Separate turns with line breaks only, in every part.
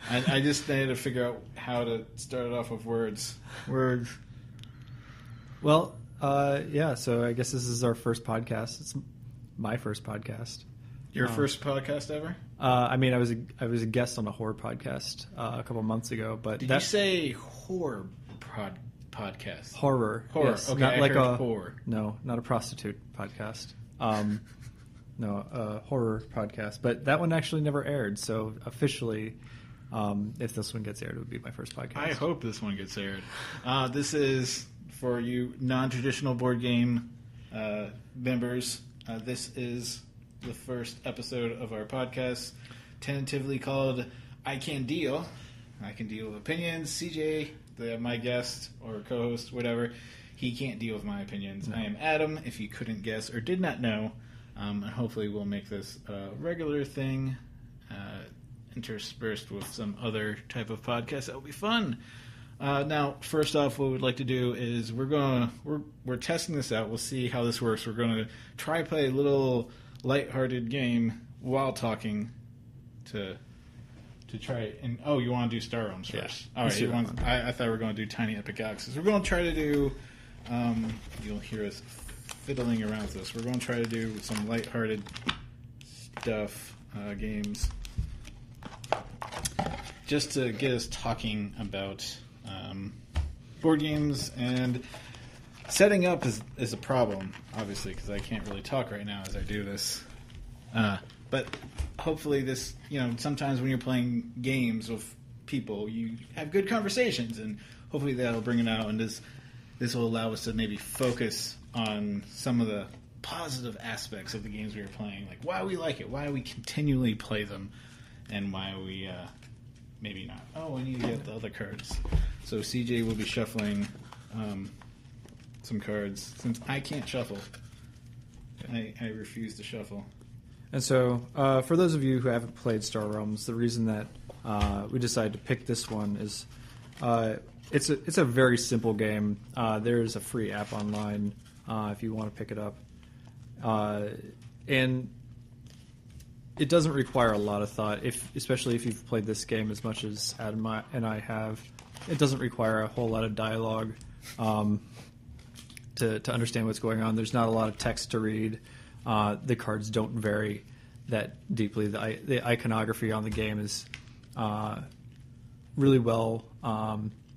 I just needed to figure out how to start it off with words. Words.
Well, yeah, so I guess this is our first podcast. It's my first podcast.
Your first podcast ever?
I mean, I was a guest on a horror podcast a couple months ago, but
Did you say horror podcast?
Horror. Yes,
okay,
not like a
horror.
No, not a prostitute podcast. No, a horror podcast. But that one actually never aired, so officially, if this one gets aired, it would be my first podcast.
I hope this one gets aired. This is for you non-traditional board game members. This is the first episode of our podcast, tentatively called I Can Deal. I can deal with opinions. CJ, my guest or co-host, whatever, he can't deal with my opinions. I am Adam, if you couldn't guess or did not know. And hopefully we'll make this a regular thing, interspersed with some other type of podcast. That will be fun. Now, first off, what we'd like to do is we're testing this out. We'll see how this works. We're going to try play a little lighthearted game while talking to try it. And you want to do Star Realms first?
Yeah,
all right. I thought we were going to do Tiny Epic Galaxies. We're going to try to do. You'll hear us fiddling around with this. We're going to try to do some lighthearted stuff, games, just to get us talking about board games. And setting up is a problem, obviously, because I can't really talk right now as I do this. But hopefully this, sometimes when you're playing games with people, you have good conversations, and hopefully that'll bring it out. And this will allow us to maybe focus on some of the positive aspects of the games we are playing, like why we like it, why we continually play them, and why we maybe not. Oh, I need to get the other cards. So CJ will be shuffling some cards. Since I can't shuffle, I refuse to shuffle.
And so, for those of you who haven't played Star Realms, the reason that we decided to pick this one is it's a very simple game. There's a free app online if you want to pick it up. And it doesn't require a lot of thought, especially if you've played this game as much as Adam and I have. It doesn't require a whole lot of dialogue to understand what's going on. There's not a lot of text to read. The cards don't vary that deeply. The iconography on the game is really well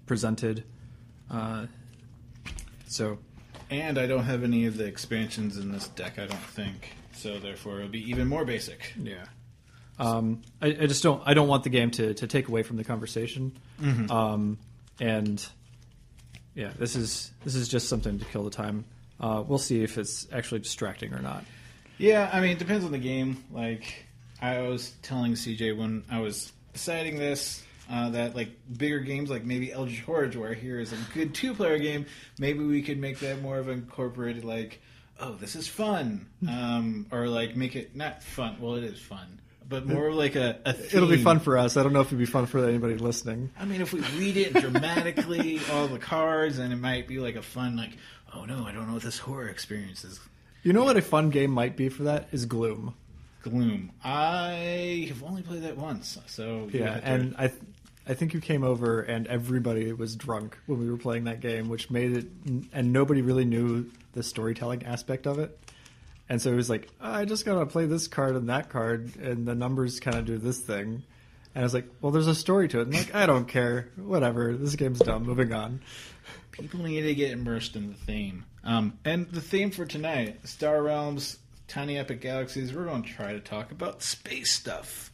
presented.
And I don't have any of the expansions in this deck, I don't think. So therefore, it'll be even more basic.
Yeah. I just don't. I don't want the game to take away from the conversation. Mm-hmm. And yeah, this is just something to kill the time. We'll see if it's actually distracting or not.
Yeah, I mean, it depends on the game. Like, I was telling CJ when I was deciding this, that, like, bigger games, like maybe Eldritch Horror, where here is a good two-player game, maybe we could make that more of an incorporated, like, oh, this is fun. Or, like, make it not fun. Well, it is fun. But more like a theme.
It'll be fun for us. I don't know if it'd be fun for anybody listening.
I mean, if we read it dramatically, all the cards, and it might be like a fun, like, oh no, I don't know what this horror experience is.
You know what a fun game might be for that is Gloom.
Gloom. I have only played that once, so
yeah. And I think you came over and everybody was drunk when we were playing that game, which made it, and nobody really knew the storytelling aspect of it. And so it was like, I just got to play this card and that card, and the numbers kind of do this thing. And I was like, well, there's a story to it. And I'm like, I don't care. Whatever. This game's dumb. Moving on.
People need to get immersed in the theme. And the theme for tonight, Star Realms, Tiny Epic Galaxies, we're going to try to talk about space stuff.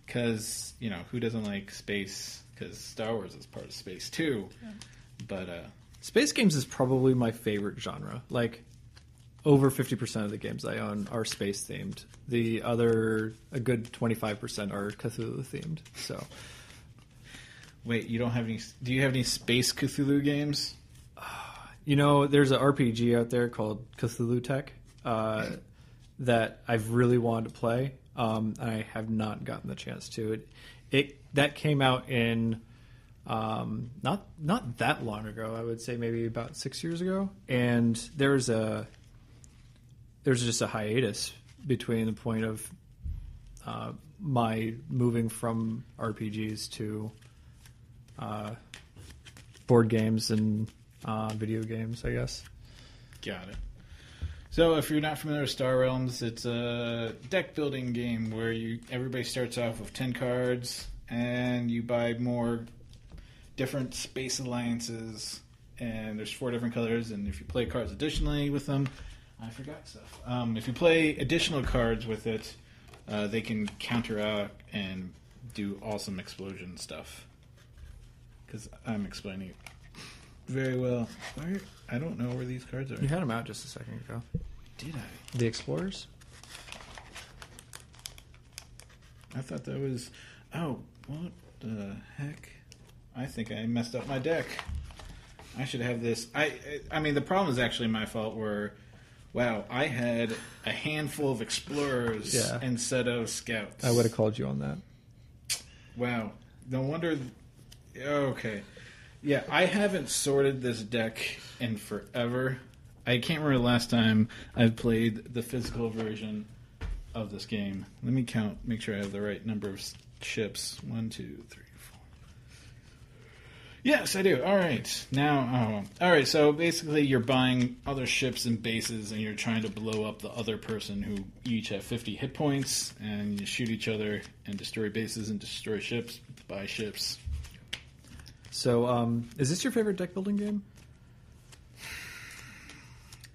Because, who doesn't like space? Because Star Wars is part of space, too. Yeah. But
space games is probably my favorite genre. Like, over 50% of the games I own are space-themed. The other, a good 25% are Cthulhu-themed. So,
wait, you don't have any... Do you have any space Cthulhu games?
There's an RPG out there called Cthulhu Tech that I've really wanted to play. I have not gotten the chance to. That came out in not that long ago. I would say maybe about 6 years ago. And there's just a hiatus between the point of my moving from RPGs to board games and video games, I guess.
Got it. So if you're not familiar with Star Realms, it's a deck building game where everybody starts off with 10 cards and you buy more different space alliances, and there's 4 different colors, and if you play cards additionally with them, I forgot stuff. If you play additional cards with it, they can counteract and do awesome explosion stuff. Because I'm explaining it very well. I don't know where these cards are.
You had them out just a second ago.
Did I?
The Explorers?
I thought that was... Oh, what the heck? I think I messed up my deck. I should have this... I mean, the problem is actually my fault where... Wow, I had a handful of Explorers instead of Scouts.
I would have called you on that.
Wow. No wonder... Okay. Yeah, I haven't sorted this deck in forever. I can't remember the last time I've played the physical version of this game. Let me count, make sure I have the right number of ships. 1, 2, 3, 4. Yes, I do. All right. Now, all right, so basically you're buying other ships and bases, and you're trying to blow up the other person who each have 50 hit points, and you shoot each other and destroy bases and destroy ships, buy ships.
So, is this your favorite deck building game?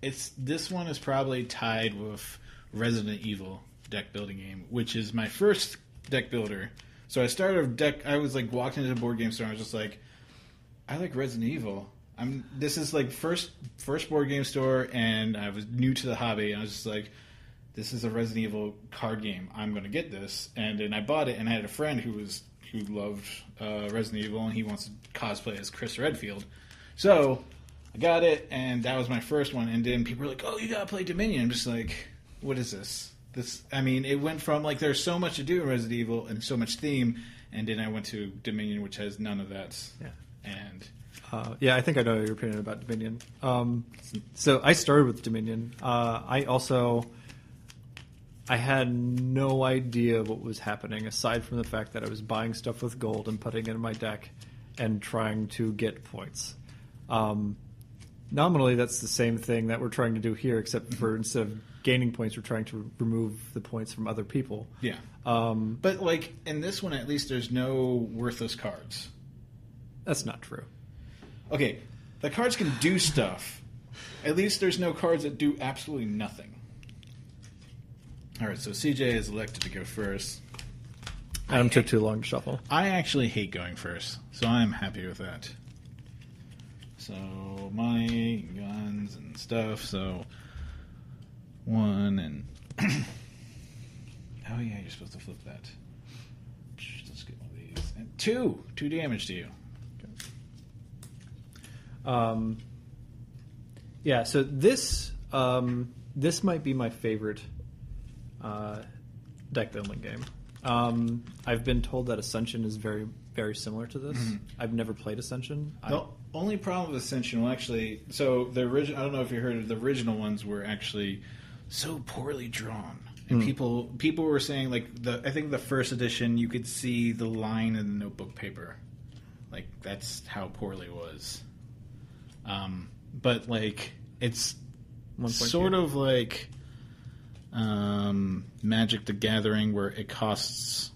This one is probably tied with Resident Evil deck building game, which is my first deck builder. So I started a deck. I was like walking into the board game store, and I was just like, I like Resident Evil. This is like first board game store, and I was new to the hobby. And I was just like, this is a Resident Evil card game. I'm going to get this, and then I bought it. And I had a friend who loved Resident Evil, and he wants to cosplay as Chris Redfield. So I got it, and that was my first one. And then people were like, "Oh, you gotta play Dominion." I'm just like, "What is this?" It went from like there's so much to do in Resident Evil and so much theme, and then I went to Dominion, which has none of that.
Yeah.
And
I think I know your opinion about Dominion. So I started with Dominion. I had no idea what was happening, aside from the fact that I was buying stuff with gold and putting it in my deck and trying to get points. Nominally, that's the same thing that we're trying to do here, except for instead of gaining points, we're trying to remove the points from other people.
Yeah. But like in this one, at least there's no worthless cards.
That's not true.
Okay, the cards can do stuff. At least there's no cards that do absolutely nothing. All right, so CJ is elected to go first.
Adam took too long to shuffle.
I actually hate going first, so I'm happy with that. So, money, guns, and stuff. So, 1 and... Oh, yeah, you're supposed to flip that. Let's get one of these. And 2! 2 damage to you.
Yeah, so this might be my favorite deck building game. I've been told that Ascension is very, very similar to this. Mm-hmm. I've never played Ascension.
The only problem with Ascension, well, actually, so the original, I don't know if you heard of the original ones were actually so poorly drawn. And people were saying, like, I think the first edition, you could see the line in the notebook paper. Like, that's how poorly it was. But, like, it's sort of like Magic the Gathering, where it costs,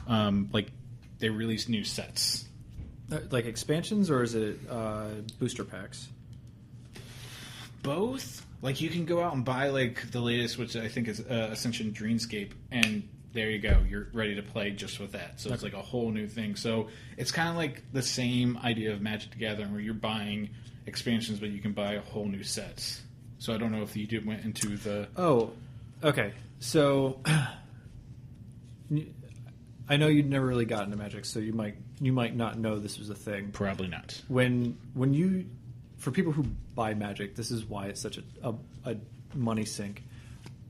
like, they release new sets.
Like expansions, or is it booster packs?
Both. Like, you can go out and buy, like, the latest, which I think is Ascension Dreamscape, and there you go. You're ready to play just with that. So it's like a whole new thing. So it's kind of like the same idea of Magic the Gathering, where you're buying expansions, but you can buy a whole new sets. So I don't know if you went into the...
Oh, okay. So I know you'd never really gotten into Magic, so you might not know this was a thing.
Probably not.
When you... For people who buy Magic, this is why it's such a money sink.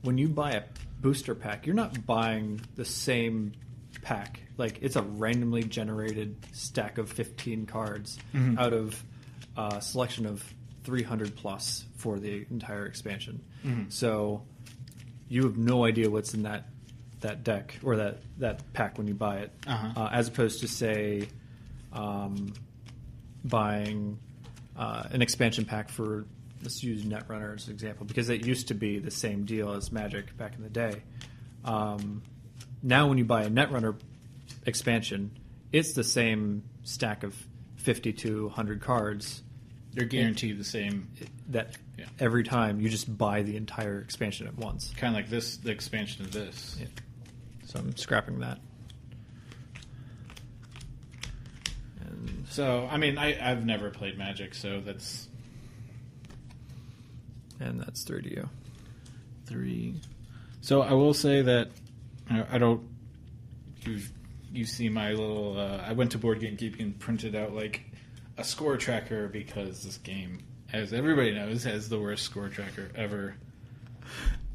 When you buy a booster pack, you're not buying the same pack. Like, it's a randomly generated stack of 15 cards out of a selection of 300 plus for the entire expansion. Mm-hmm. So you have no idea what's in that deck or that pack when you buy it, as opposed to say buying an expansion pack for, let's use Netrunner as an example, because it used to be the same deal as Magic back in the day. Now when you buy a Netrunner expansion, it's the same stack of 50 to 100 cards.
They're guaranteed the same.
Every time you just buy the entire expansion at once.
Kind of like this, the expansion of this.
Yeah. So I'm scrapping that. And
so, I mean, I've never played Magic, so that's...
And that's 3 to you.
3. So I will say that I don't... You see my little... I went to Board Game Geek and printed out like a score tracker because this game, as everybody knows, has the worst score tracker ever.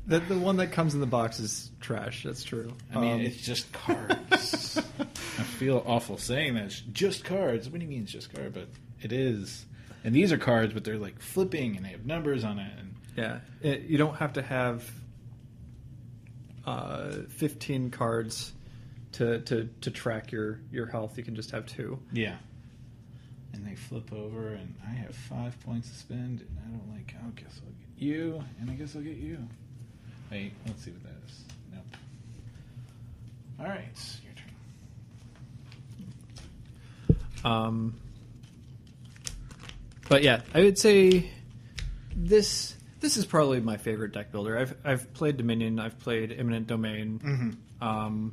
The one that comes in the box is trash. That's true.
I mean, it's just cards. I feel awful saying that. It's just cards. What do you mean it's just cards? But it is. And these are cards, but they're like flipping and they have numbers on it. And
you don't have to have 15 cards to track your health. You can just have 2.
Yeah. And they flip over, and I have 5 points to spend, and I don't like, I guess I'll get you, and I guess I'll get you. Wait, let's see what that is. Nope. All right, your turn.
But yeah, I would say this is probably my favorite deck builder. I've played Dominion, I've played Imminent Domain.
Mm-hmm.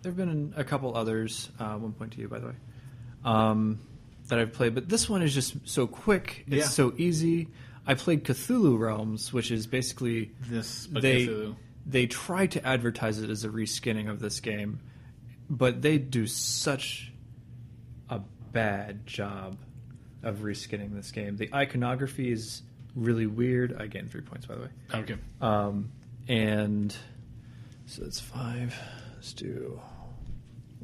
There've been a couple others. 1 point to you, by the way, that I've played. But this one is just so quick. It's so easy. I played Cthulhu Realms, which is basically
this. But
they try to advertise it as a reskinning of this game, but they do such a bad job of reskinning this game. The iconography is really weird. I gained 3 points, by the way.
Okay.
And so it's 5. Let's do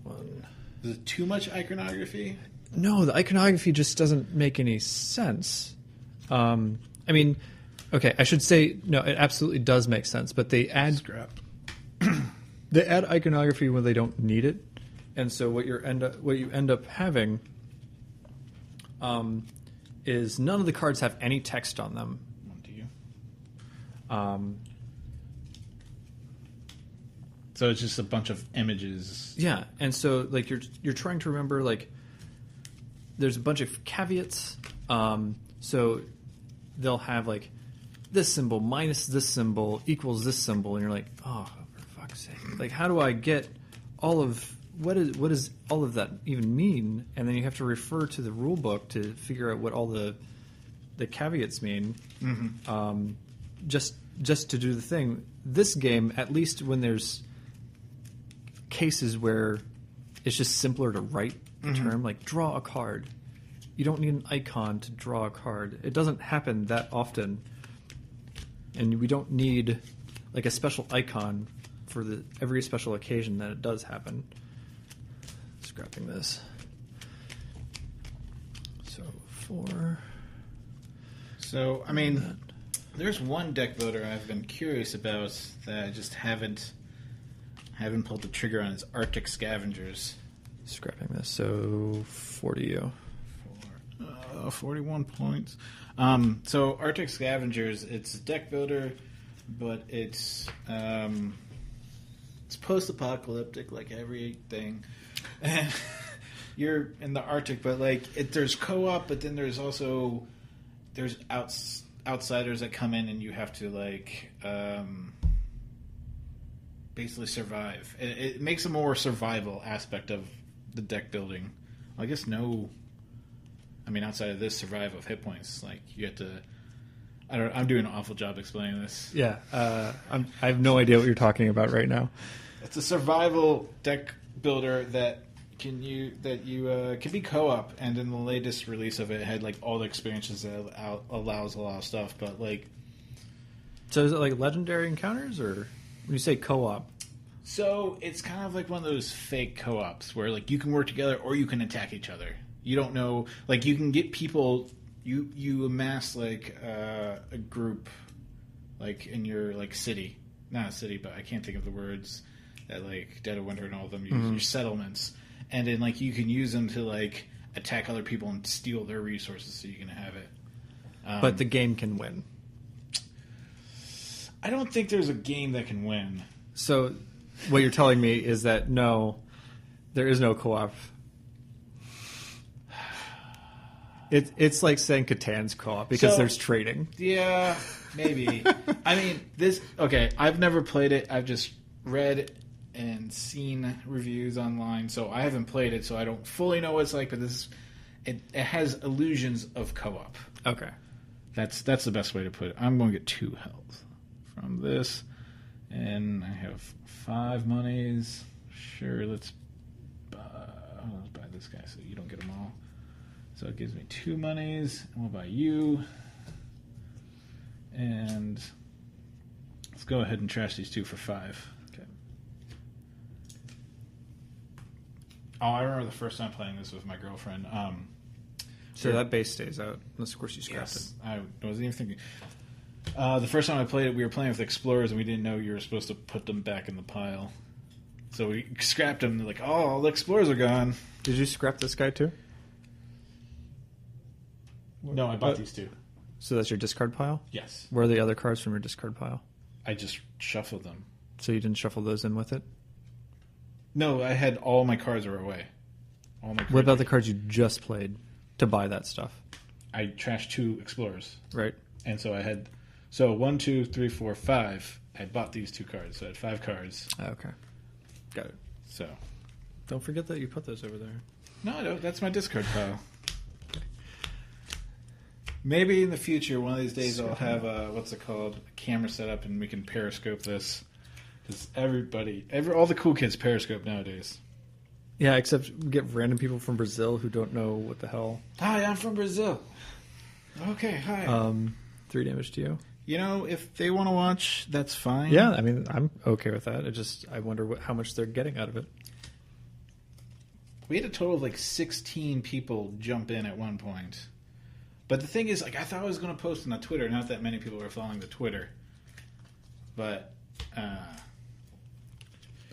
1.
Is it too much iconography?
No, the iconography just doesn't make any sense. I mean, okay, I should say no. It absolutely does make sense, but they add they add iconography when they don't need it, and so what you end up having is none of the cards have any text on them.
One to you. So it's just a bunch of images.
Yeah, and so like you're trying to remember, like there's a bunch of caveats. So they'll have like this symbol minus this symbol equals this symbol, and you're like, oh, for fuck's sake! Like, how do I get all of what does all of that even mean? And then you have to refer to the rule book to figure out what all the caveats mean. Mm-hmm. Just to do the thing. This game, at least when there's cases where it's just simpler to write the term, like draw a card. You don't need an icon to draw a card. It doesn't happen that often, and we don't need like a special icon for every special occasion that it does happen. Scrapping this. So 4.
So I mean, there's one deck builder I've been curious about that I just haven't pulled the trigger on. Is Arctic Scavengers.
Scrapping this. So 4 to you.
41 points. So Arctic Scavengers, it's a deck builder, but it's post-apocalyptic like everything. And you're in the Arctic, but like there's co-op, but then there's outsiders that come in, and you have to like basically survive. It makes a more survival aspect of the deck building. I guess outside of this, survive of hit points. Like you have to. I'm doing an awful job explaining this.
Yeah, I have no idea what you're talking about right now.
It's a survival deck builder that can be co-op, and in the latest release of it had like all the experiences that allows a lot of stuff. But like,
so is it like legendary encounters, or when you say co-op?
So it's kind of like one of those fake co-ops where like you can work together or you can attack each other. You don't know, like you can get people. You amass like a group like in your like city, not a city, but I can't think of the words that like Dead of Winter and all of them use, your settlements, and then like you can use them to like attack other people and steal their resources so you can have it.
But the game can win.
I don't think there's a game that can win.
So what you're telling me is that no, there is no co-op. It's like saying Catan's co-op because there's trading.
Yeah, maybe. I mean, I've never played it. I've just read and seen reviews online, so I haven't played it, so I don't fully know what it's like, but it has illusions of co-op.
Okay.
That's the best way to put it. I'm going to get 2 health from this, and I have 5 monies. Sure, let's buy this guy so you don't get them all. So it gives me 2 monies, and we'll buy you. And let's go ahead and trash these 2 for 5.
Okay.
Oh, I remember the first time playing this with my girlfriend.
So that base stays out, unless of course you scrapped it.
I wasn't even thinking. The first time I played it, we were playing with explorers, and we didn't know you were supposed to put them back in the pile. So we scrapped them. They're like, oh, all the explorers are gone.
Did you scrap this guy too?
No, I bought these 2.
So that's your discard pile?
Yes.
Where are the other cards from your discard pile?
I just shuffled them.
So you didn't shuffle those in with it?
No, I had all my cards were away. All my cards
What about the cards you just played to buy that stuff?
I trashed 2 explorers.
Right.
And so I had... So 1, 2, 3, 4, 5. I bought these 2 cards. So I had 5 cards.
Okay. Got it.
So...
Don't forget that you put those over there.
No, that's my discard pile. Maybe in the future, one of these days, I'll have a camera set up, and we can periscope this. Because all the cool kids periscope nowadays.
Yeah, except we get random people from Brazil who don't know what the hell.
Hi, I'm from Brazil. Okay, hi.
3 damage to you.
You know, if they want to watch, that's fine.
Yeah, I mean, I'm okay with that. I wonder how much they're getting out of it.
We had a total of like 16 people jump in at one point. But the thing is, like, I thought I was going to post on the Twitter. Not that many people were following the Twitter, but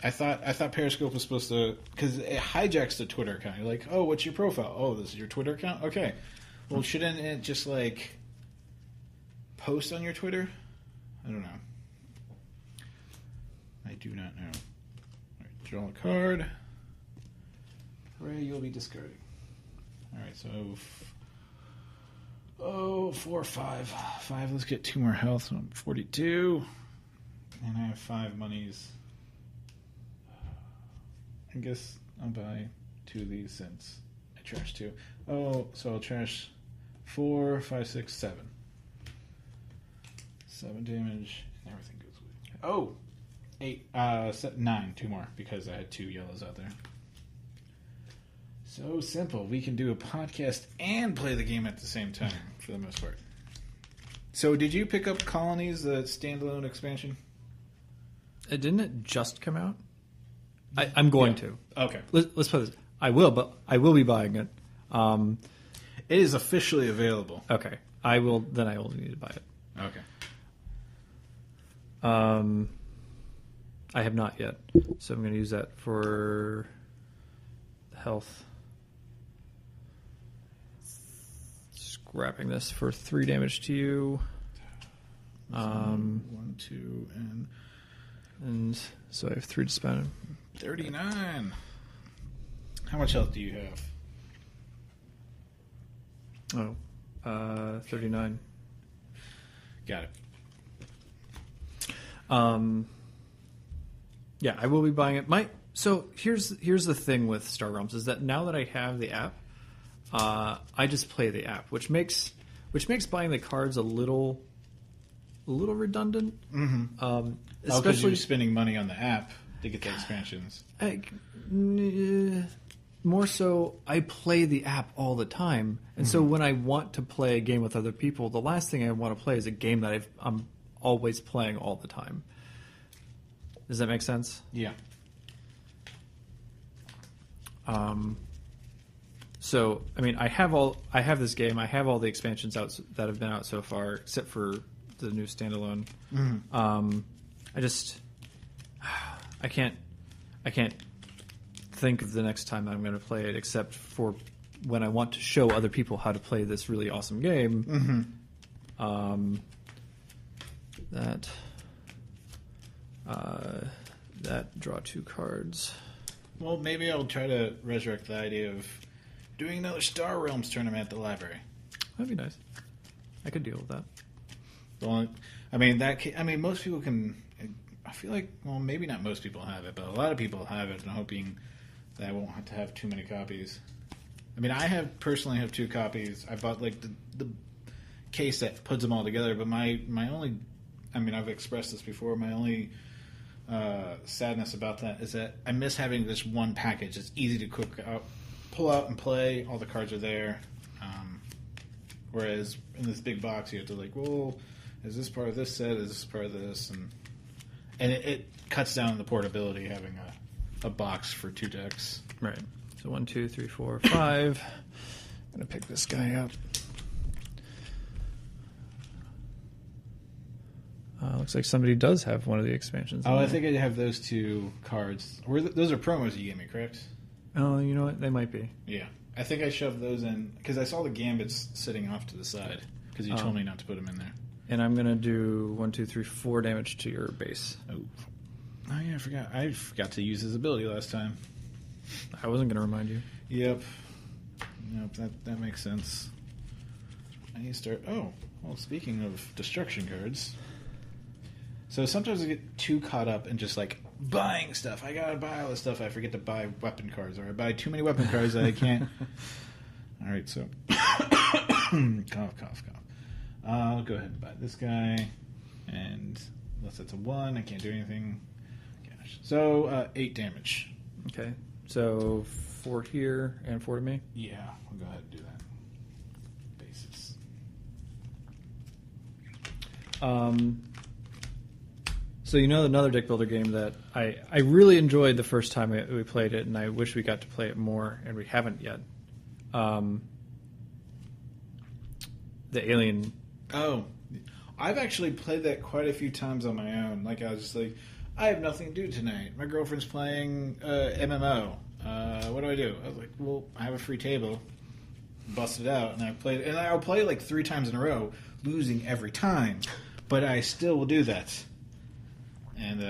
I thought Periscope was supposed to, because it hijacks the Twitter account. You're like, oh, what's your profile? Oh, this is your Twitter account. Okay, well, shouldn't it just like post on your Twitter? I don't know. I do not know. All right, draw a card. Hooray, you'll be discarding. All right, so. 4, 5. 5, let's get 2 more health. So I'm 42. And I have 5 monies. I guess I'll buy 2 of these since I trashed 2. Oh, so I'll trash 4, 5, 6, 7. 7 damage, and everything goes away. Oh! 8, 9, 2 more, because I had 2 yellows out there. So simple. We can do a podcast and play the game at the same time, for the most part. So did you pick up Colonies, the standalone expansion?
Didn't it just come out? I'm going to.
Okay.
Let's put this. I will, but I will be buying it.
It is officially available.
Okay. I will need to buy it.
Okay.
I have not yet. So I'm going to use that for health. Scrapping this for 3 damage to you.
1, 2,
and so I have 3 to spend.
39. How much health do you have?
39.
Got it.
Yeah, I will be buying it. So here's the thing with Star Realms is that now that I have the app, I just play the app, which makes buying the cards a little redundant.
Mm-hmm.
Especially
because you're spending money on the app to get the expansions.
More so, I play the app all the time, and so when I want to play a game with other people, the last thing I want to play is a game that I'm always playing all the time. Does that make sense?
Yeah.
So, I mean, I have this game. I have all the expansions out that have been out so far, except for the new standalone.
Mm-hmm.
I can't think of the next time I'm going to play it except for when I want to show other people how to play this really awesome game.
Mm-hmm.
That draw 2 cards.
Well, maybe I'll try to resurrect the idea of doing another Star Realms tournament at the library.
That'd be nice. I could deal with that.
Well, most people can. I feel like, well, maybe not most people have it, but a lot of people have it, and I'm hoping that I won't have to have too many copies. I mean, personally have 2 copies. I bought like the case that puts them all together, but my only, I mean, I've expressed this before. My only sadness about that is that I miss having this one package. It's easy to pull out and play. All the cards are there. Whereas in this big box, you have to well, is this part of this set? Is this part of this? And it cuts down the portability having a box for 2 decks.
Right. So 1, 2, 3, 4, 5. I'm gonna pick this guy up. Looks like somebody does have one of the expansions.
Oh, I think I have those 2 cards. Those are promos you gave me, correct?
Oh, you know what? They might be.
Yeah. I think I shoved those in because I saw the gambits sitting off to the side because you told me not to put them in there.
And I'm going to do 1, 2, 3, 4 damage to your base.
Oh yeah, I forgot. I forgot to use his ability last time.
I wasn't going to remind you.
Yep. That makes sense. I need to start... Oh, well, speaking of destruction cards... So sometimes I get too caught up in just, buying stuff. I gotta buy all this stuff. I forget to buy weapon cards. Or I buy too many weapon cards that I can't... Alright, so... cough. I'll go ahead and buy this guy. And unless it's a 1, I can't do anything. Gosh. So, 8 damage.
Okay. So, 4 here and 4 to me?
Yeah, I'll go ahead and do that. Basis.
So another deck builder game that I really enjoyed the first time we played it, and I wish we got to play it more, and we haven't yet. The Alien.
Oh, I've actually played that quite a few times on my own. I was just I have nothing to do tonight. My girlfriend's playing MMO. What do? I was like, well, I have a free table. Bust it out, and I played, and I'll play 3 times in a row, losing every time, but I still will do that. And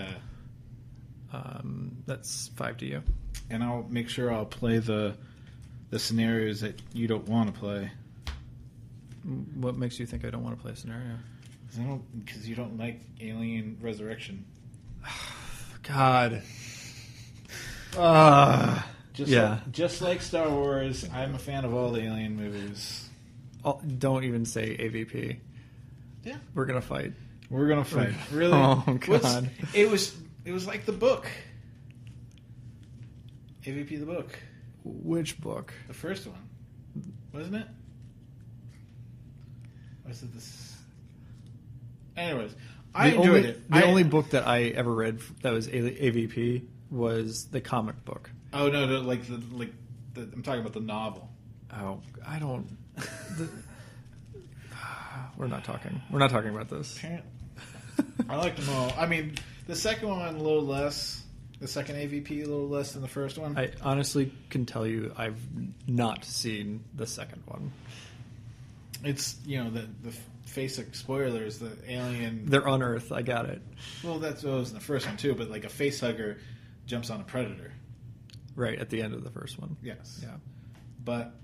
that's 5 to you.
And I'll make sure I'll play the scenarios that you don't want to play.
What makes you think I don't want to play a scenario?
Because you don't like Alien Resurrection.
God.
Just like Star Wars, I'm a fan of all the Alien movies.
Don't even say AVP.
Yeah,
we're gonna fight.
We're gonna fight. Really?
Oh God!
It was like the book. AVP the book.
Which book?
The first one, wasn't it? Was it this? Anyways, I enjoyed it.
The only book that I ever read that was AVP was the comic book.
Oh no! I'm talking about the novel.
Oh, I don't. We're not talking. We're not talking about this.
I liked them all. I mean, the second one a little less. The second AVP a little less than the first one.
I honestly can tell you I've not seen the second one.
It's the face of spoilers. The alien.
They're on Earth. I got it.
Well, that's what was in the first one too. But a face hugger jumps on a predator.
Right at the end of the first one.
Yes.
Yeah.
But.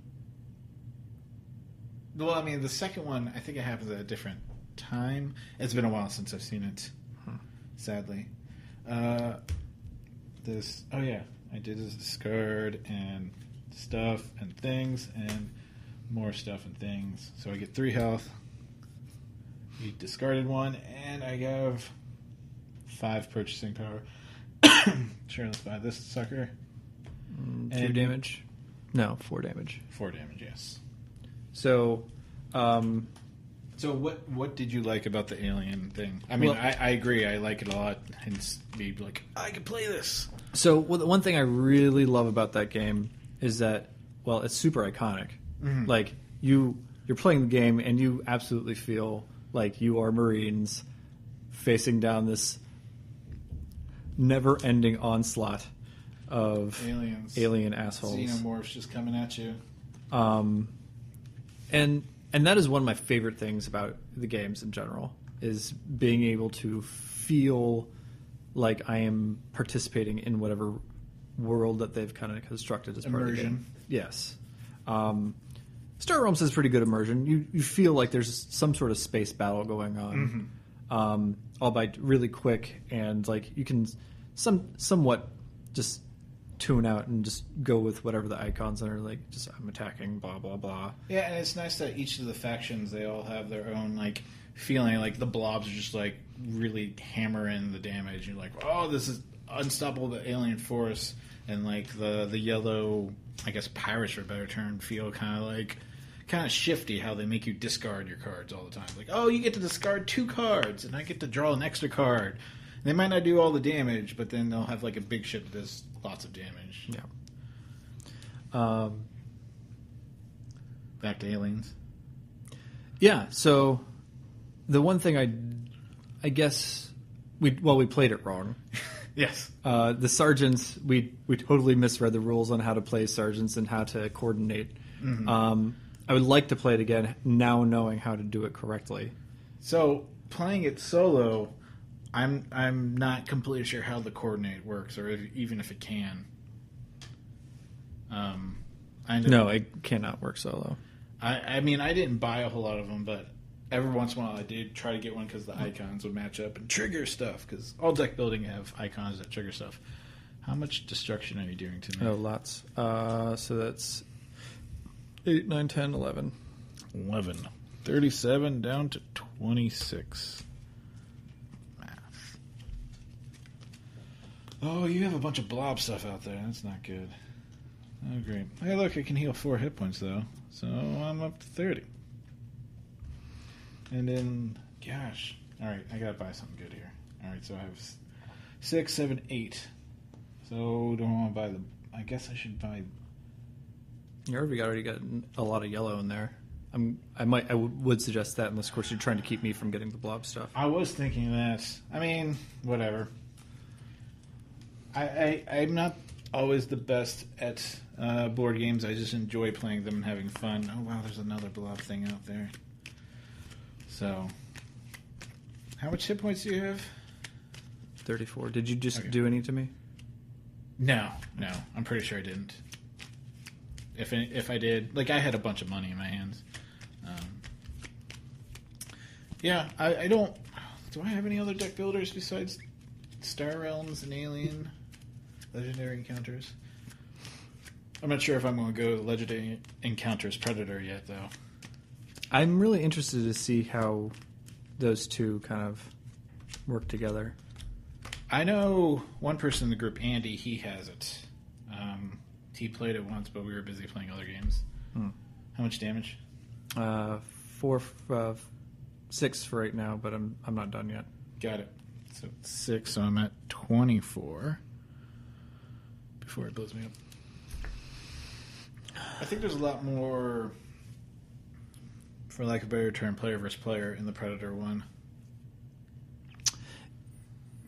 Well, I mean, the second one, I think it happens at a different time. It's been a while since I've seen it, sadly. I did this discard and stuff and things and more stuff and things. So I get 3 health. You discarded 1, and I have 5 purchasing power. Sure, let's buy this sucker.
2 damage? No, 4 damage.
4 damage, yes.
So,
what did you like about the Alien thing? I mean, I agree. I like it a lot. And be like, I can play this.
So, the one thing I really love about that game is that, it's super iconic. Mm-hmm. You're playing the game and you absolutely feel Like, you are Marines facing down this never-ending onslaught of alien assholes.
Xenomorphs just coming at you.
And that is one of my favorite things about the games in general, is being able to feel like I am participating in whatever world that they've kind of constructed as part of the game. Yes. Star Realms has pretty good immersion. You feel like there's some sort of space battle going on, albeit really quick, and like you can somewhat just tune out and just go with whatever the icons are, like just I'm attacking, blah blah blah.
Yeah, and it's nice that each of the factions, they all have their own like feeling. Like the blobs are just like really hammering the damage. You're like, oh, this is unstoppable, the alien force, and like the yellow, I guess pirates for a better term, feel kind of shifty, how they make you discard your cards all the time. Like, oh, you get to discard 2 cards, and I get to draw an extra card. They might not do all the damage, but then they'll have like a big ship that does lots of damage.
Yeah.
Back to aliens.
Yeah. So the one thing I guess we played it wrong.
Yes.
The sergeants, we totally misread the rules on how to play sergeants and how to coordinate. I would like to play it again now, knowing how to do it correctly.
So playing it solo, I'm not completely sure how the coordinate works, or even if it can.
No, it cannot work solo.
I mean, I didn't buy a whole lot of them, but every once in a while I did try to get one because the icons would match up and trigger stuff, because all deck building have icons that trigger stuff. How much destruction are you doing to me?
Oh, lots. So that's 8, 9, 10, 11.
11. 37 down to 26. Math. Oh, you have a bunch of blob stuff out there. That's not good. Oh, great. Hey, look, I can heal 4 hit points, though. So I'm up to 30. And then, gosh. All right, I got to buy something good here. All right, so I have 6, 7, 8. So do I want to buy the... I guess I should buy...
You already got a lot of yellow in there. I would suggest that, unless of course you're trying to keep me from getting the blob stuff.
I was thinking that. I mean, whatever. I'm not always the best at board games. I just enjoy playing them and having fun. Oh wow, there's another blob thing out there. So, how much hit points do you have?
34. Did you just do any to me?
No. I'm pretty sure I didn't. If I did, like I had a bunch of money in my hands. Yeah, I don't. Do I have any other deck builders besides Star Realms and Alien Legendary Encounters? I'm not sure if I'm going to go Legendary Encounters Predator yet, though.
I'm really interested to see how those two kind of work together.
I know one person in the group, Andy. He has it. He played it once, but we were busy playing other games. How much damage?
6 for right now, but I'm not done yet.
Got it. So 6, so I'm at 24 before it blows me up. I think there's a lot more, for lack of a better term, player versus player in the Predator one.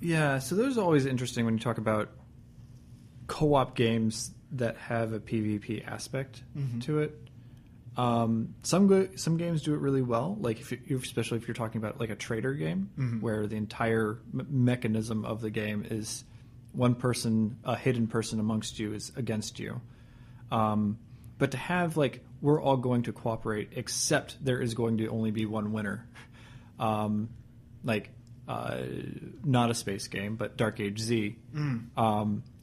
Yeah, so those are always interesting when you talk about co-op games that have a PvP aspect to it. Some games do it really well, like especially if you're talking about like a trader game, where the entire mechanism of the game is one person, a hidden person amongst you, is against you. But to have like we're all going to cooperate, except there is going to only be one winner, not a space game, but Dark Age Z.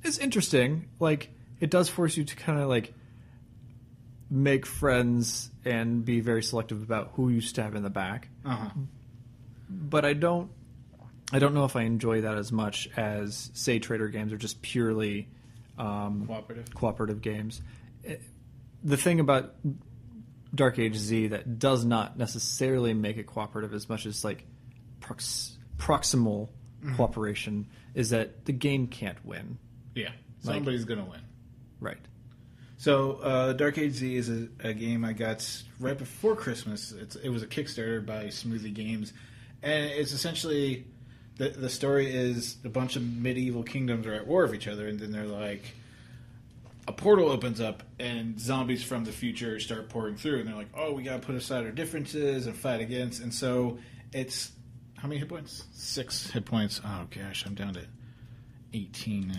It's interesting. Like it does force you to kind of like make friends and be very selective about who you stab in the back. But I don't know if I enjoy that as much as, say, trader games or just purely cooperative games. The thing about Dark Age Z that does not necessarily make it cooperative as much as like proximal cooperation is that the game can't win.
Yeah, somebody's going to win.
Right.
So, Dark Age Z is a game I got right before Christmas. It was a Kickstarter by Smoothie Games, and it's essentially the story is a bunch of medieval kingdoms are at war with each other, and then they're like, a portal opens up, and zombies from the future start pouring through, and they're like, oh, we got to put aside our differences and fight against, and so it's how many hit points? 6 hit points. Oh gosh, I'm down to 18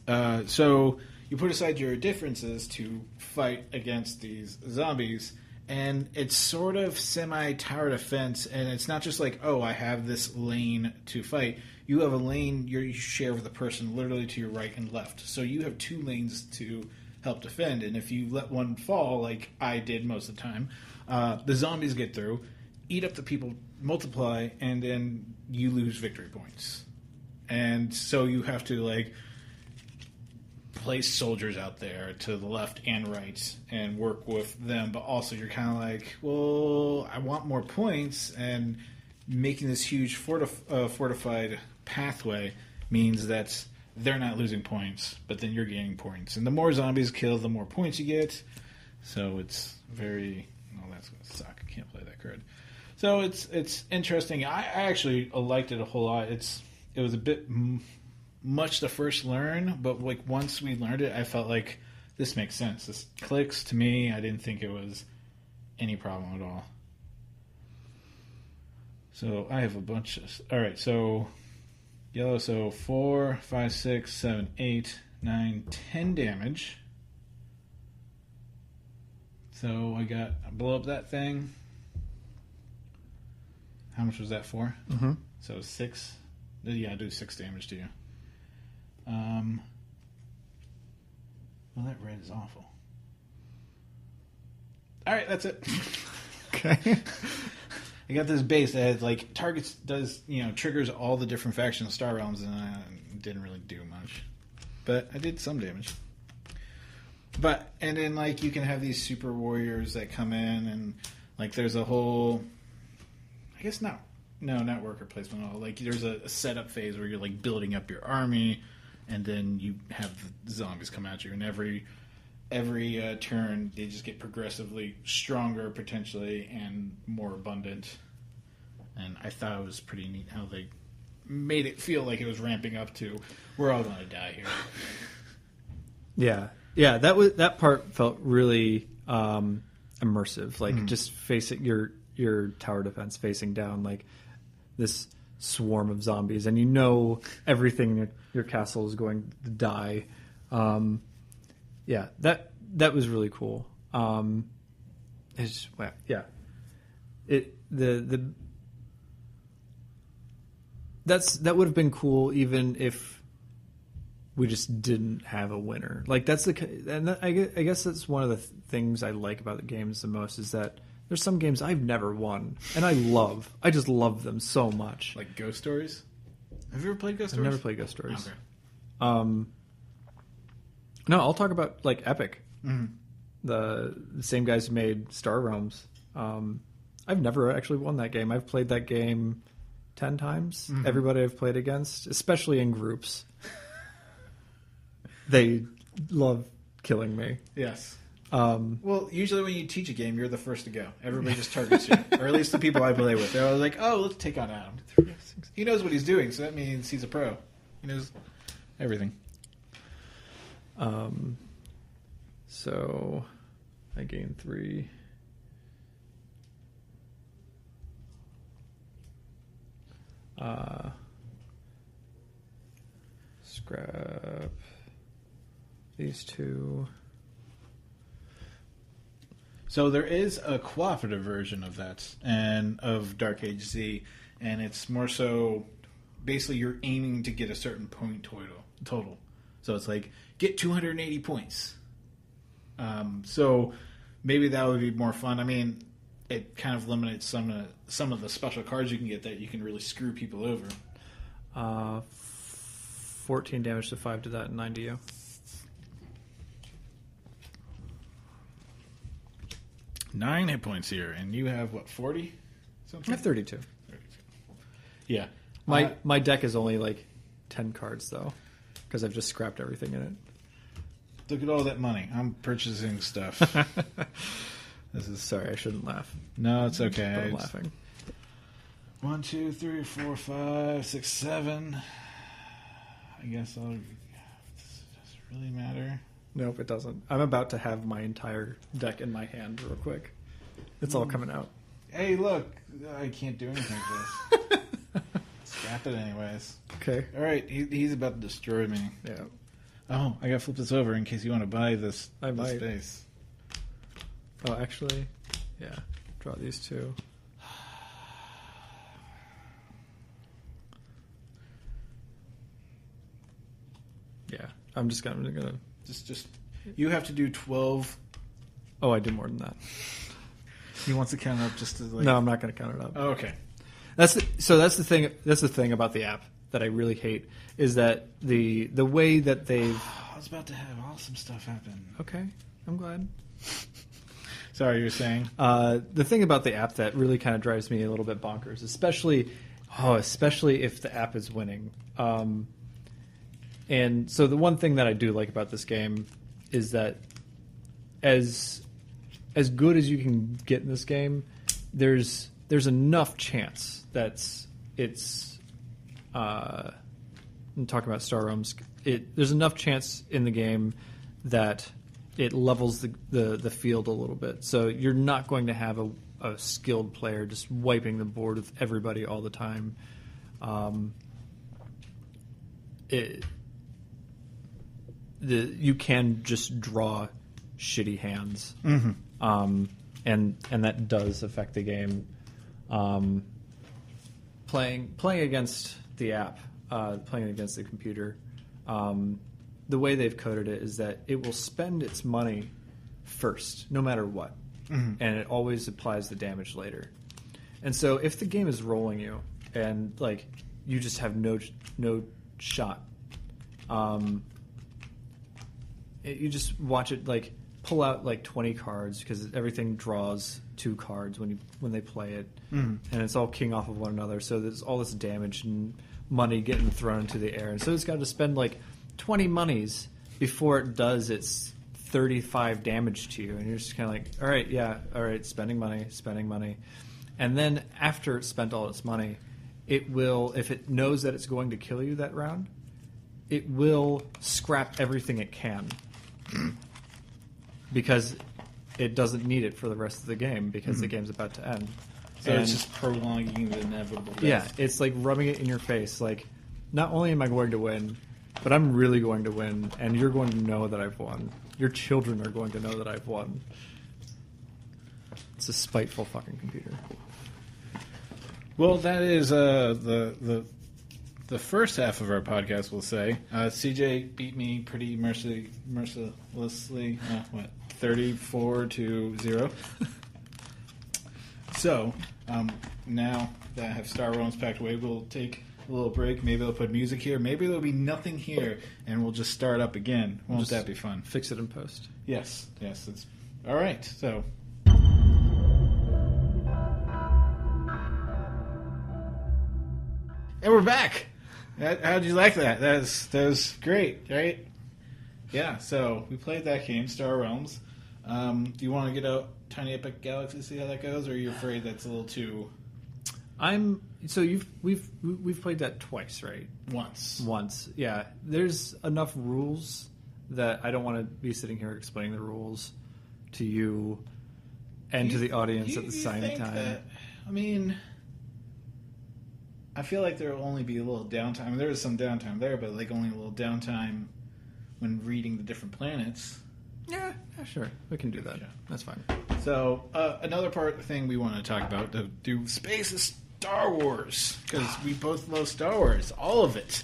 now. So you put aside your differences to fight against these zombies, and it's sort of semi-tower defense, and it's not just like, oh, I have this lane to fight. You have a lane you share with the person literally to your right and left. So you have 2 lanes to help defend, and if you let one fall, like I did most of the time, the zombies get through, eat up the people, multiply, and then you lose victory points. And so you have to, like, place soldiers out there to the left and right and work with them, but also you're kind of like, well, I want more points, and making this huge fortified pathway means that they're not losing points, but then you're gaining points. And the more zombies kill, the more points you get. So it's very... Oh, that's going to suck. I can't play that card. So it's interesting. I actually liked it a whole lot. It was a bit much to first learn, but like once we learned it, I felt like this makes sense. This clicks to me. I didn't think it was any problem at all. So I have a bunch of... All right, so yellow, so 4, 5, 6, 7, 8, 9, 10 damage. So I blow up that thing. How much was that for?
Mm-hmm.
So 6. Yeah, I do 6 damage to you. Well, that red is awful. All right, that's it.
Okay.
I got this base that has, like, targets triggers all the different factions of Star Realms, and I didn't really do much, but I did some damage. And then like you can have these super warriors that come in, and like there's a whole, I guess not worker placement at all. Like there's a setup phase where you're like building up your army, and then you have the zombies come at you, and every turn they just get progressively stronger potentially and more abundant. And I thought it was pretty neat how they made it feel like it was ramping up to we're all going to die here.
Yeah, that part felt really immersive. Like just facing your tower defense facing down like this swarm of zombies, and everything in your castle is going to die. Yeah, that was really cool. It's yeah. That would have been cool even if we just didn't have a winner. Like I guess that's one of the things I like about the games the most is that there's some games I've never won and I just love them so much.
Like Ghost Stories? Have you ever played Ghost Stories?
I've never played Ghost Stories.
Okay.
No, I'll talk about like Epic.
Mm-hmm.
The same guys who made Star Realms. I've never actually won that game. I've played that game 10 times. Mm-hmm. Everybody I've played against, especially in groups, they love killing me.
Yes. Well, usually when you teach a game, you're the first to go. Everybody just targets you. Or at least the people I play with. They're all like, oh, let's take on Adam. He knows what he's doing, so that means he's a pro. He knows everything.
So I gained 3. Scrap these 2.
So there is a cooperative version of that and of Dark Age Z, and it's more so basically you're aiming to get a certain point total. So it's like get 280 points. So maybe that would be more fun. I mean, it kind of eliminates some of the special cards you can get that you can really screw people over.
14 damage to 5 to that and 9 to you.
9 hit points here, and you have what, 40? Something?
I have 32.
Yeah.
My deck is only like 10 cards though, because I've just scrapped everything in it.
Look at all that money. I'm purchasing stuff.
Sorry, I shouldn't laugh.
No, it's okay.
But I'm laughing.
1, 2, 3, 4, 5, 6, 7. I guess I'll... Does it really matter?
Nope, it doesn't. I'm about to have my entire deck in my hand real quick. It's all coming out.
Hey, look. I can't do anything with this. Scrap it anyways.
Okay.
All right, he's about to destroy me.
Yeah.
Oh, I gotta flip this over in case you want to buy this space.
Oh, actually, yeah. Draw these two. Yeah, I'm gonna.
Just. You have to do 12.
Oh, I did more than that.
He wants to count it up just to like.
No, I'm not gonna count it up.
Oh, okay.
That's the thing. That's the thing about the app that I really hate is that the way that they've.
I was about to have awesome stuff happen.
Okay, I'm glad.
Sorry, you were saying?
The thing about the app that really kind of drives me a little bit bonkers, especially if the app is winning. And so the one thing that I do like about this game is that as good as you can get in this game, there's enough chance that it's I'm talking about Star Realms. There's enough chance in the game that it levels the field a little bit. So you're not going to have a skilled player just wiping the board with everybody all the time. You can just draw shitty hands, and that does affect the game. Playing against the app, playing against the computer. The way they've coded it is that it will spend its money first, no matter what. And it always applies the damage later. And so if the game is rolling you and like you just have no shot, you just watch it like pull out like 20 cards because everything draws 2 cards when they play it, and it's all king off of one another. So there's all this damage and money getting thrown into the air, and so it's got to spend like 20 monies before it does its 35 damage to you, and you're just kind of like, all right, spending money. And then after it's spent all its money, it will, if it knows that it's going to kill you that round, it will scrap everything it can because it doesn't need it for the rest of the game because the game's about to end.
So it's just prolonging the inevitable death.
Yeah, it's like rubbing it in your face. Like, not only am I going to win, but I'm really going to win, and you're going to know that I've won. Your children are going to know that I've won. It's a spiteful fucking computer.
Well, that is the first half of our podcast, we'll say. CJ beat me pretty mercilessly. 34-0. So, now that I have Star Realms packed away, we'll take a little break. Maybe I'll put music here. Maybe there'll be nothing here, and we'll just start up again. Won't that be fun?
Fix it in post.
Yes. It's all right. So. And we're back. How'd you like that? That was great, right? Yeah, so we played that game, Star Realms. Do you want to get out Tiny Epic Galaxies, see how that goes, or are you afraid that's a little too... We've played that twice, right? Once, yeah. There's enough rules that I don't want to be sitting here explaining the rules to you and to the audience at the same time. I feel like there will only be a little downtime. I mean, there was some downtime there, but like only a little downtime when reading the different planets.
Yeah, sure. We can do that. Yeah. That's fine.
So, another thing we want to talk about, to do space is Star Wars. Because we both love Star Wars. All of it.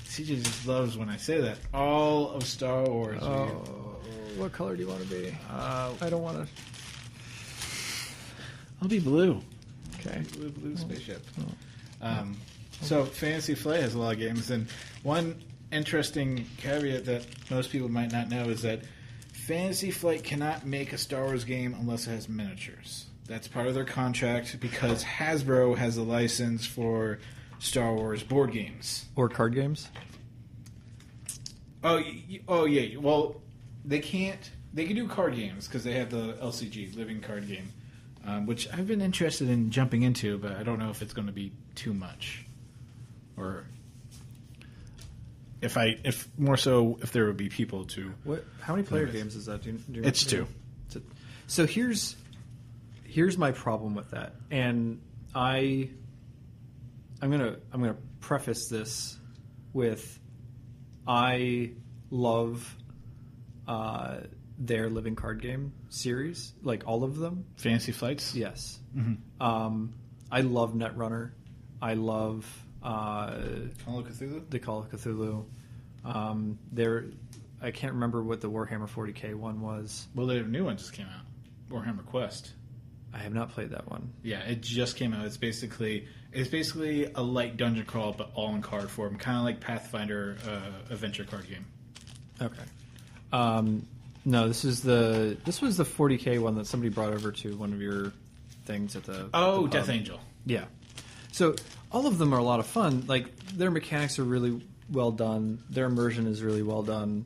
CJ just loves when I say that. All of Star Wars.
What color do you want to be? I don't want to...
I'll be blue.
Okay.
Blue spaceship. So Fantasy Flight has a lot of games, and one interesting caveat that most people might not know is that Fantasy Flight cannot make a Star Wars game unless it has miniatures. That's part of their contract because Hasbro has a license for Star Wars board games.
Or card games?
Oh yeah. Well, they can't. They can do card games because they have the LCG, Living Card Game, which I've been interested in jumping into, but I don't know if it's going to be too much, or if there would be people to.
What? How many player games is that?
It's 2.
So here's my problem with that, and I'm gonna preface this with I love their Living Card Game series, like all of them.
Fantasy Flights?
Yes.
Mm-hmm.
I love Netrunner. I love
Call of Cthulhu?
the Call of Cthulhu. I can't remember what the Warhammer 40k one was.
Well, the new one just came out. Warhammer Quest.
I have not played that one.
Yeah, it just came out. It's basically a light dungeon crawl, but all in card form, kind of like Pathfinder adventure card game.
Okay. No, this was the 40k one that somebody brought over to one of your things at the the
Death Angel.
Yeah. So all of them are a lot of fun. Like their mechanics are really well done. Their immersion is really well done.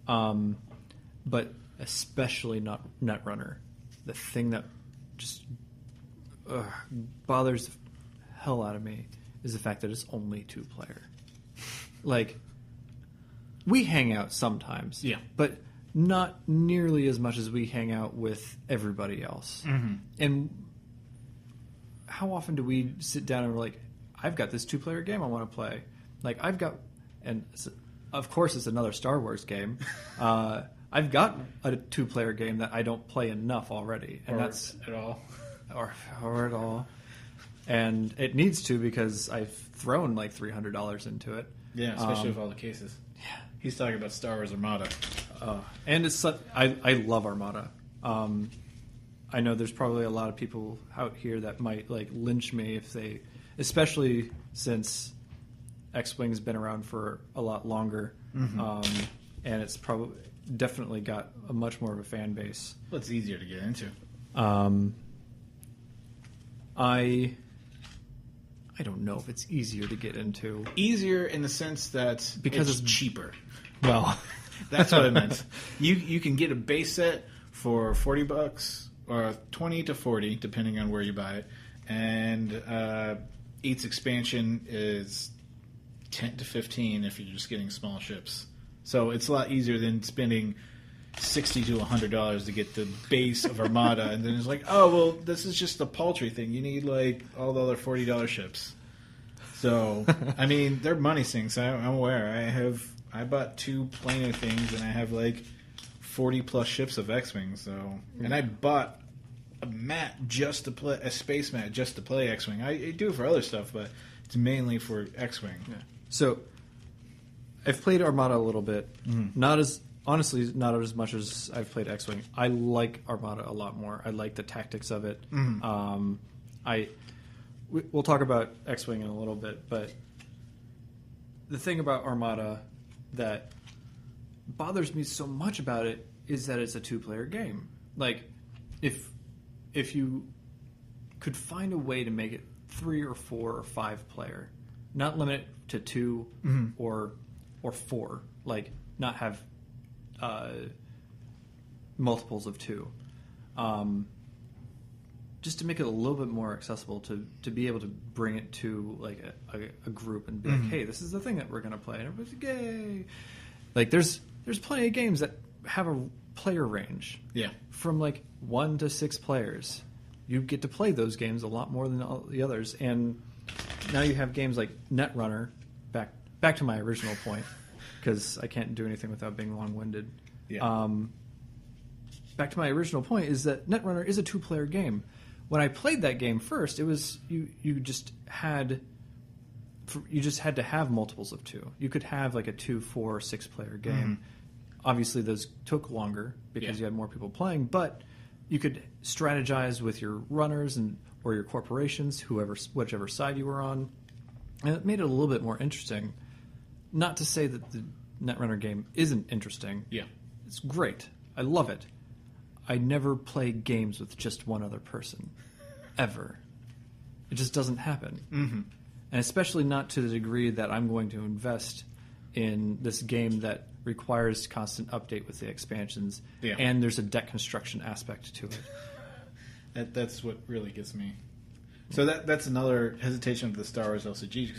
But especially not Netrunner. The thing that just bothers the hell out of me is the fact that it's only 2-player. Like, we hang out sometimes,
yeah,
but not nearly as much as we hang out with everybody else.
Mm-hmm.
And how often do we sit down and we're like, I've got this 2-player game I want to play. Like, of course it's another Star Wars game. I've got a 2-player game that I don't play enough already, and that's
at all,
or at all. And it needs to because I've thrown like $300 into it.
Yeah, especially with all the cases.
Yeah,
he's talking about Star Wars Armada,
and it's I love Armada. I know there's probably a lot of people out here that might like lynch me if they, especially since X-Wing's been around for a lot longer, and it's probably definitely got a much more of a fan base.
Well, it's easier to get into.
I don't know if it's easier to get into.
Easier in the sense that
because
it's cheaper.
Well,
that's what I meant. You can get a base set for $40 or 20 to 40 depending on where you buy it, and each expansion is 10 to 15 if you're just getting small ships. So it's a lot easier than spending $60 to $100 to get the base of Armada, and then it's like, oh well, this is just the paltry thing. You need like all the other $40 ships. So I mean, they're money sinks. I'm aware. I bought 2 planar things, and I have like 40 plus ships of X-Wing. So, and I bought a mat just to play, a space mat just to play X-Wing. I do it for other stuff, but it's mainly for X-Wing.
Yeah. So I've played Armada a little bit. Not as much as I've played X-Wing. I like Armada a lot more. I like the tactics of it. We'll talk about X-Wing in a little bit, but the thing about Armada that bothers me so much about it is that it's a 2-player game. Like, if you could find a way to make it 3 or 4 or 5 player, not limit it to 2 or 4, like not have multiples of 2, just to make it a little bit more accessible to be able to bring it to like a group and be like, hey, this is the thing that we're going to play, and everybody's like, yay. Like there's plenty of games that have a player range, from like 1 to 6 players. You get to play those games a lot more than all the others, and now you have games like Netrunner. Back to my original point, because I can't do anything without being long-winded. Yeah. Back to my original point is that Netrunner is a 2-player game. When I played that game first, it was you just had to have multiples of 2. You could have like a 2, 4, 6-player game. Obviously, those took longer because you had more people playing, but you could strategize with your runners or your corporations, whichever side you were on, and it made it a little bit more interesting. Not to say that the Netrunner game isn't interesting. Yeah, it's great. I love it. I never play games with just one other person, ever. It just doesn't happen, and especially not to the degree that I'm going to invest in this game that requires constant update with the expansions,
Yeah.
and there's a deck construction aspect to it.
That's what really gets me. So that's another hesitation of the Star Wars LCG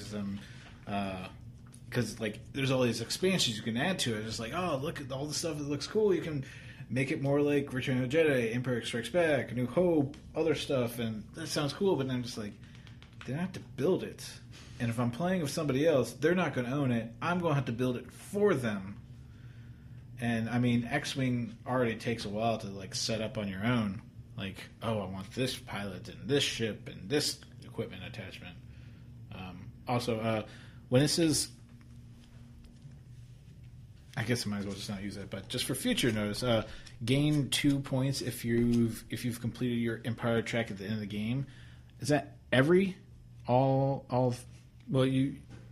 because like there's all these expansions you can add to it. It's like, oh, look at all the stuff that looks cool. You can make it more like Return of the Jedi, Empire Strikes Back, New Hope, other stuff, and that sounds cool. But then I'm just like, they have to build it, and if I'm playing with somebody else, they're not going to own it. I'm going to have to build it for them. And I mean, X-Wing already takes a while to like set up on your own. Like, oh, I want this pilot and this ship and this equipment attachment. Also, when this is, I guess I might as well just not use it, but just for future notice, gain 2 points if you've completed your Empire track at the end of the game. Is that all?
Well,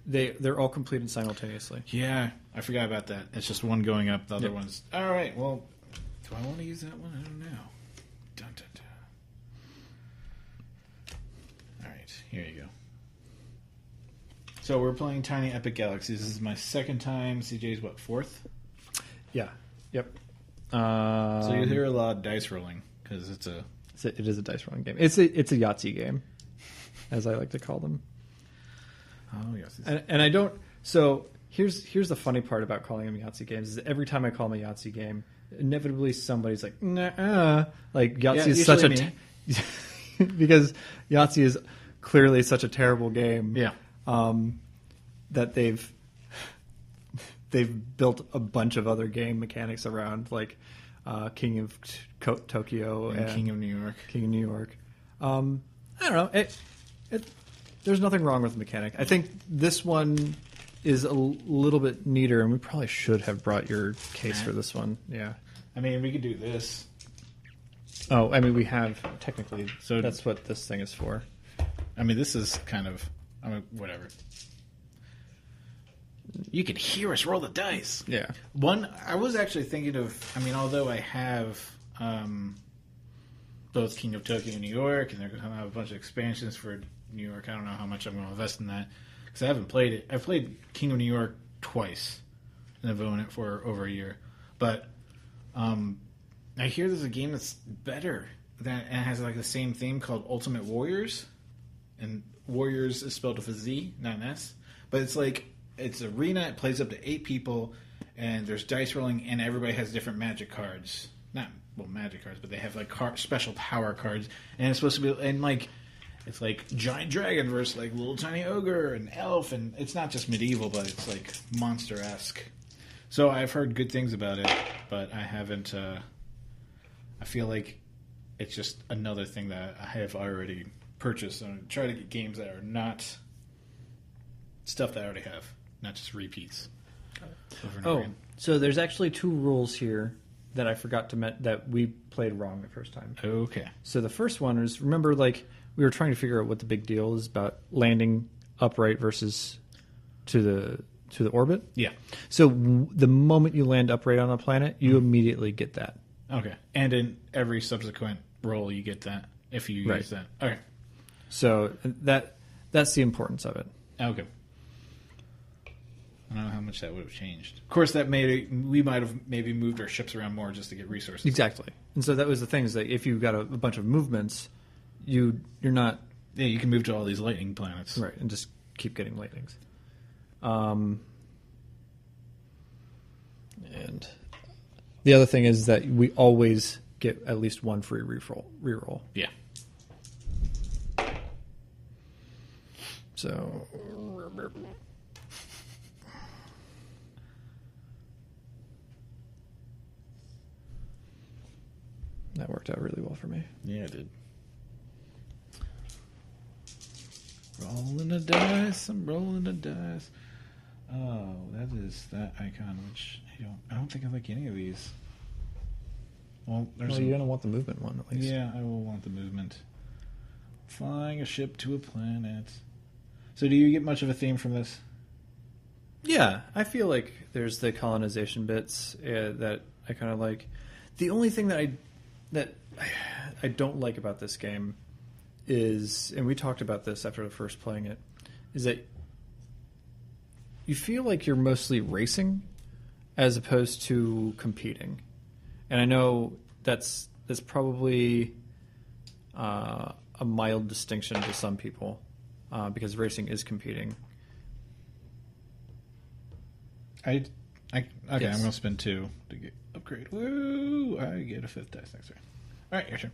they're all completed simultaneously.
Yeah, I forgot about that. It's just one going up, the other one's all right. Well, do I want to use that one? I don't know. Dun, dun, dun. All right, here you go. So we're playing Tiny Epic Galaxies. This is my second time. CJ's what, fourth?
Yeah. Yep.
So you hear a lot of dice rolling because it
is a dice rolling game. It's a Yahtzee game, as I like to call them.
Oh yes.
And I don't. So here's the funny part about calling them Yahtzee games is that every time I call them a Yahtzee game, inevitably somebody's like, nah, like Yahtzee is such a because Yahtzee is clearly such a terrible game.
Yeah.
That they've built a bunch of other game mechanics around, like King of Tokyo and
King of New York.
King of New York. I don't know. There's nothing wrong with the mechanic. I think this one is a little bit neater, and we probably should have brought your case for this one. Yeah.
I mean, we could do this.
Oh, I mean, we have technically.
So
that's what this thing is for.
I mean, this is kind of. I mean, whatever. You can hear us roll the dice.
Yeah.
I was actually thinking of. I mean, although I have both King of Tokyo and New York, and they're going to have a bunch of expansions for New York. I don't know how much I'm going to invest in that because I haven't played it. I've played King of New York twice, and I've owned it for over a year. But I hear there's a game that's better and it has like the same theme called Ultimate Warriors, and Warriors is spelled with a Z, not an S. But it's like it's arena. It plays up to 8 people, and there's dice rolling, and everybody has different magic cards. Not magic cards, but they have like special power cards, and it's supposed to be and like. It's like giant dragon versus like little tiny ogre and elf, and it's not just medieval, but it's like monster-esque. So I've heard good things about it, but I haven't. I feel like it's just another thing that I have already purchased. So I try to get games that are not stuff that I already have, not just repeats. Over and over again.
So there's actually 2 rules here that I forgot to that we played wrong the first time.
Okay.
So the first one is, remember, like, we were trying to figure out what the big deal is about landing upright versus to the orbit.
Yeah.
So the moment you land upright on a planet, you immediately get that.
Okay. And in every subsequent roll, you get that if you use that. Okay.
So that's the importance of it.
Okay. I don't know how much that would have changed. Of course, we might have maybe moved our ships around more just to get resources.
Exactly. And so that was the thing, is that if you've got a bunch of movements, you're not...
Yeah, you can move to all these lightning planets.
Right, and just keep getting lightnings. And the other thing is that we always get at least one free reroll.
Yeah.
So... that worked out really well for me.
Yeah, it did. Rolling the dice, I'm rolling the dice. Oh, that is that icon, which I don't think I like any of these. Well, you're
going to want the movement one, at least.
Yeah, I will want the movement. Flying a ship to a planet. So do you get much of a theme from this?
Yeah, I feel like there's the colonization bits that I kind of like. The only thing that I don't like about this game is, and we talked about this after the first playing it, is that you feel like you're mostly racing as opposed to competing. And I know that's probably a mild distinction to some people because racing is competing.
Okay,
Yes.
I'm going to spend 2 to get upgrade. Woo! I get a 5th dice next turn. All right, your turn.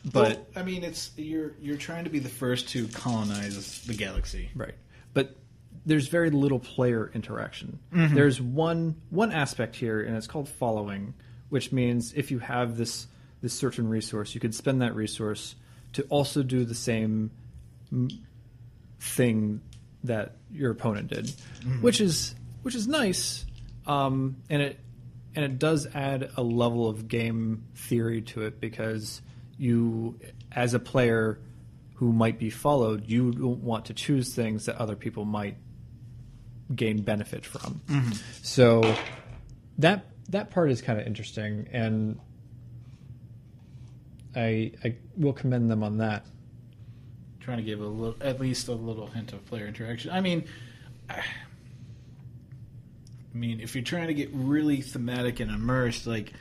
But
I mean, it's you're trying to be the first to colonize the galaxy,
right. But there's very little player interaction.
Mm-hmm.
There's one aspect here, and it's called following, which means if you have this certain resource, you could spend that resource to also do the same thing that your opponent did, which is nice, and it does add a level of game theory to it because you, as a player who might be followed, you don't want to choose things that other people might gain benefit from. Mm-hmm. So that part is kind of interesting, and I will commend them on that.
Trying to give at least a little hint of player interaction. I mean, if you're trying to get really thematic and immersed, like,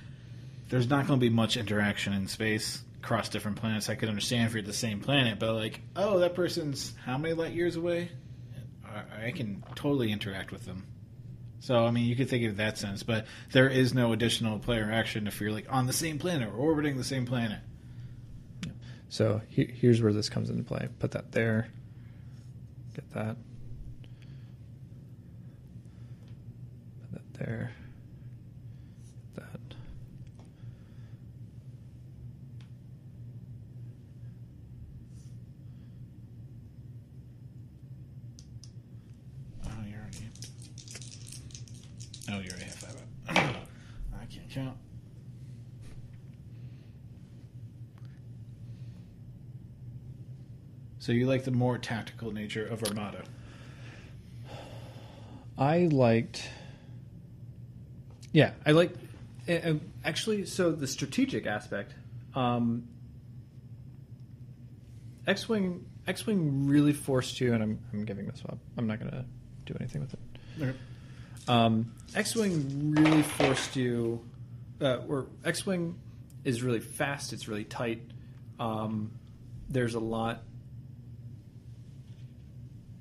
there's not going to be much interaction in space across different planets. I could understand if you're at the same planet, but like, oh, that person's how many light years away? I can totally interact with them. So, I mean, you could think of it in that sense, but there is no additional player action if you're like on the same planet or orbiting the same planet.
So here's where this comes into play. Put that there. Get that. Put that there. Get that.
Oh, you already have 5 up. I can't count. So you like the more tactical nature of Armada?
I liked, actually, so the strategic aspect, X-Wing really forced you, and I'm giving this up. I'm not going to do anything with it. Okay. X-Wing really forced you, or X-Wing is really fast, it's really tight. There's a lot.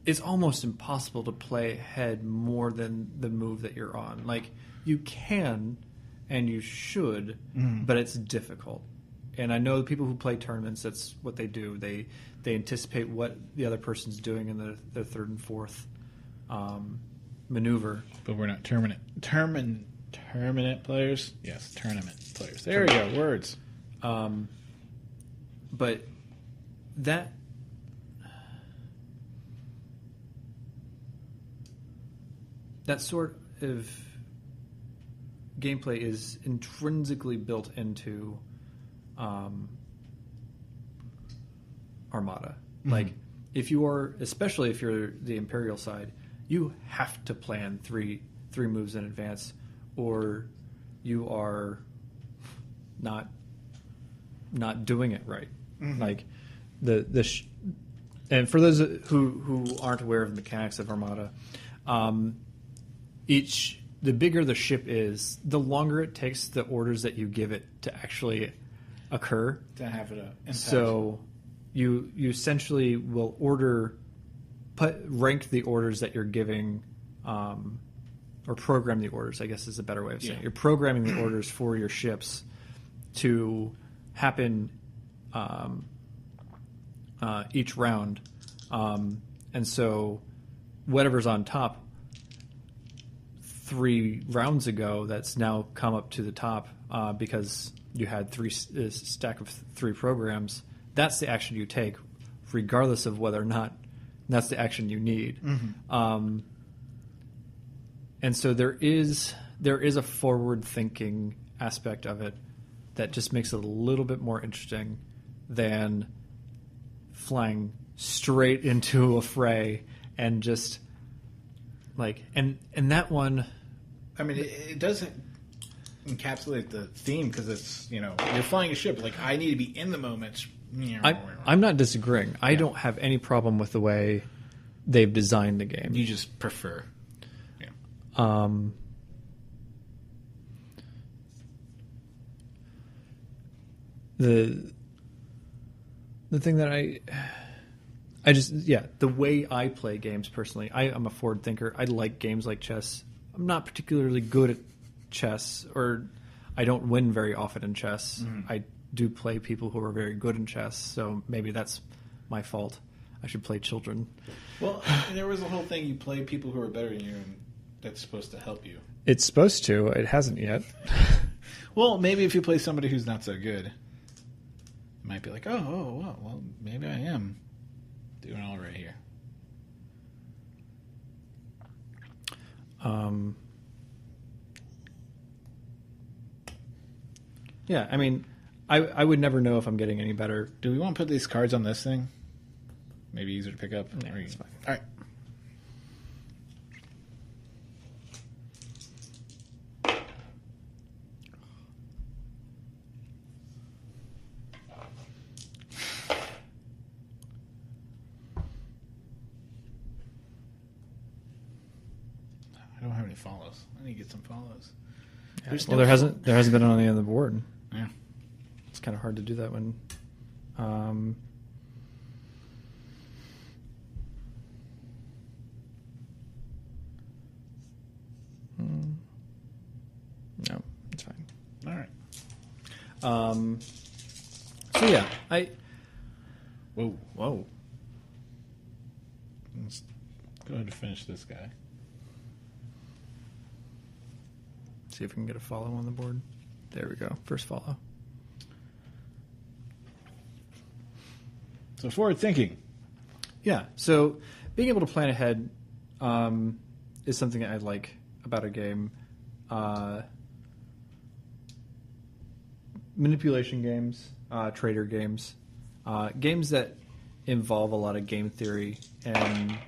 It's almost impossible to play ahead more than the move that you're on. Like, you can and you should, but it's difficult. And I know the people who play tournaments, that's what they do. They anticipate what the other person's doing in the third and fourth maneuver.
But we're not tournament players? Yes, tournament players. There we go, words.
But that sort of gameplay is intrinsically built into Armada. Mm-hmm. Like, especially if you're the Imperial side, you have to plan three moves in advance, or you are not doing it right. Mm-hmm. Like and for those who aren't aware of the mechanics of Armada, the bigger the ship is, the longer it takes the orders that you give it to actually occur.
To have it impact.
So you essentially will rank the orders that you're giving, or program the orders, I guess is a better way of saying it. You're programming the orders for your ships to happen each round. And so whatever's on top 3 rounds ago, that's now come up to the top because you had a stack of 3 programs. That's the action you take, regardless of whether or not that's the action you need. Mm-hmm. And so there is a forward-thinking aspect of it that just makes it a little bit more interesting than flying straight into a fray and just like and that one.
I mean, it doesn't encapsulate the theme because it's, you're flying a ship. Like, I need to be in the moment.
I'm not disagreeing. I don't have any problem with the way they've designed the game.
You just prefer. Yeah.
The thing that I just, the way I play games personally, I'm a forward thinker. I like games like chess. I'm not particularly good at chess, or I don't win very often in chess. I do play people who are very good in chess, so maybe that's my fault. I should play children.
Well, there was a whole thing, you play people who are better than you, and that's supposed to help you.
It's supposed to. It hasn't yet.
Well, maybe if you play somebody who's not so good, you might be like, well, maybe I am doing all right here.
Yeah, I mean, I would never know if I'm getting any better.
Do we want to put these cards on this thing? Maybe easier to pick up?
Yeah, that's fine.
All right. I don't have any follows. I need to get some follows.
Yeah, well, there hasn't been any on the board.
Yeah.
It's kind of hard to do that when. No, it's fine.
All right.
So yeah,
Whoa. Let's go ahead and finish this guy.
See if we can get a follow on the board. There we go. First follow.
So forward thinking.
Yeah. So being able to plan ahead is something I like about a game. Manipulation games, trader games, games that involve a lot of game theory, and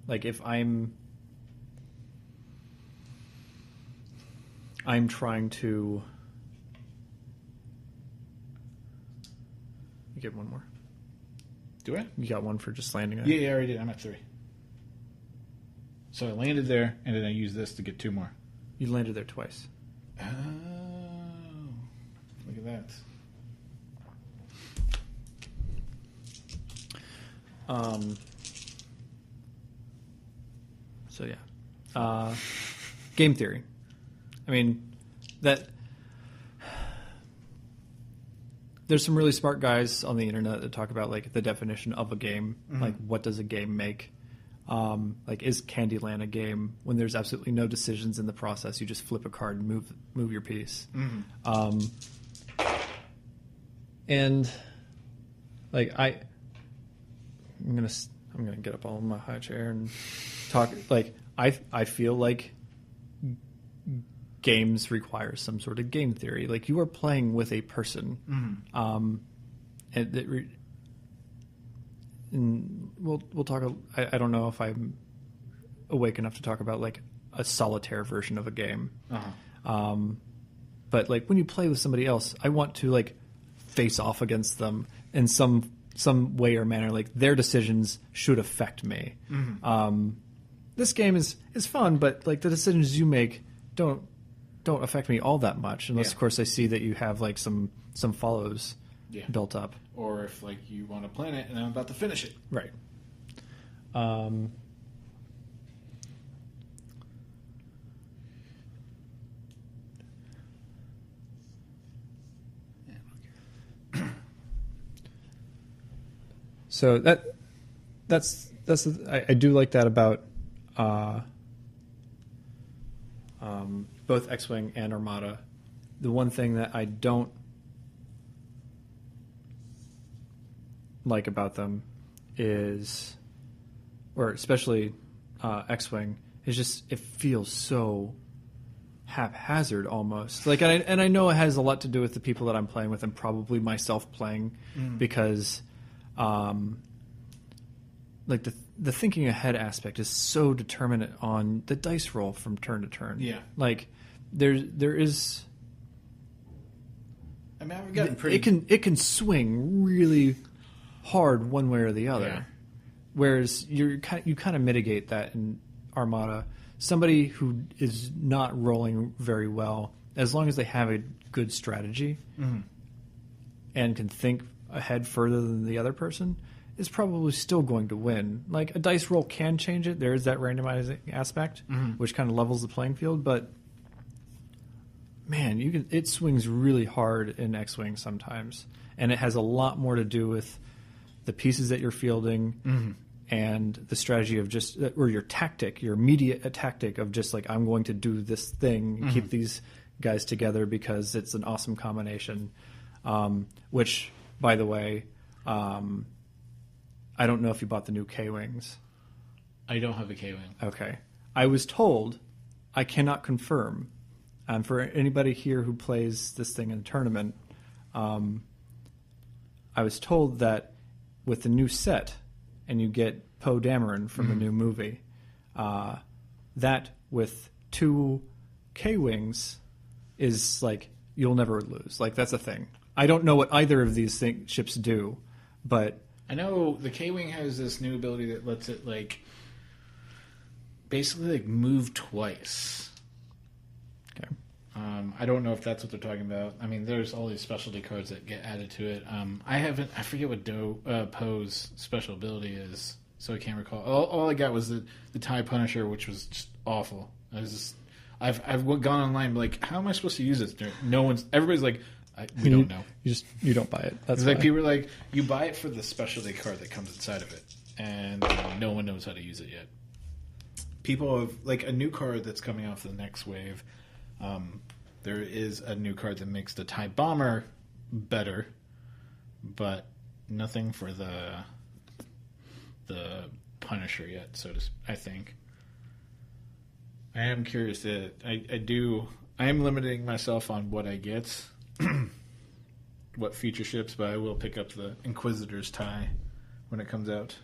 like if I'm trying to. You get one more.
Do I?
You got one for just landing there?
Yeah, I already did. I'm at 3. So I landed there, and then I used this to get 2 more.
You landed there twice.
Oh, look at that.
So yeah, game theory. I mean, there's some really smart guys on the internet that talk about like the definition of a game, like what does a game make? Like, is Candyland a game when there's absolutely no decisions in the process? You just flip a card and move your piece. And like I'm gonna get up on my high chair and talk. Like I feel like games require some sort of game theory. Like you are playing with a person, and we'll talk. I don't know if I'm awake enough to talk about like a solitaire version of a game. But like when you play with somebody else, I want to like face off against them in some way or manner. Like their decisions should affect me. This game is fun, but like the decisions you make don't affect me all that much, unless of course I see that you have like some follows built up.
Or if like you want to plan it and I'm about to finish it.
Right. So I do like that about both X-Wing and Armada. The one thing that I don't like about them is, or especially X-Wing, is just it feels so haphazard almost. Like, and I know it has a lot to do with the people that I'm playing with and probably myself playing, because like the thinking ahead aspect is so determinate on the dice roll from turn to turn.
Yeah.
Like there is.
I mean, I've gotten pretty.
It can swing really hard one way or the other. Whereas you kind of mitigate that in Armada. Somebody who is not rolling very well, as long as they have a good strategy and can think ahead further than the other person, is probably still going to win. Like, a dice roll can change it. There is that randomizing aspect, which kind of levels the playing field. But man, it swings really hard in X-Wing sometimes, and it has a lot more to do with the pieces that you're fielding and the strategy of just, or your tactic, your immediate tactic of just like, I'm going to do this thing and keep these guys together because it's an awesome combination. Which, by the way, I don't know if you bought the new K-Wings.
I don't have a K-Wing.
Okay. I was told, I cannot confirm, and for anybody here who plays this thing in a tournament, I was told that with the new set, and you get Poe Dameron from the new movie, that with 2 K-Wings is like, you'll never lose. Like, that's a thing. I don't know what either of these ships do, but
I know the K-Wing has this new ability that lets it, like, basically, like, move twice.
okay.
I don't know if that's what they're talking about. I mean, there's all these specialty cards that get added to it. I forget what Poe's special ability is, so I can't recall. All I got was the TIE Punisher, which was just awful. I've gone online, like, how am I supposed to use this? Everybody's like, we don't know.
You don't buy it. That's
like, people are like, you buy it for the specialty card that comes inside of it, and no one knows how to use it yet. People have, like, a new card that's coming off the next wave. There is a new card that makes the TIE Bomber better, but nothing for the Punisher yet. I think. I am curious that I am limiting myself on what I get, what feature ships, but I will pick up the Inquisitor's tie when it comes out.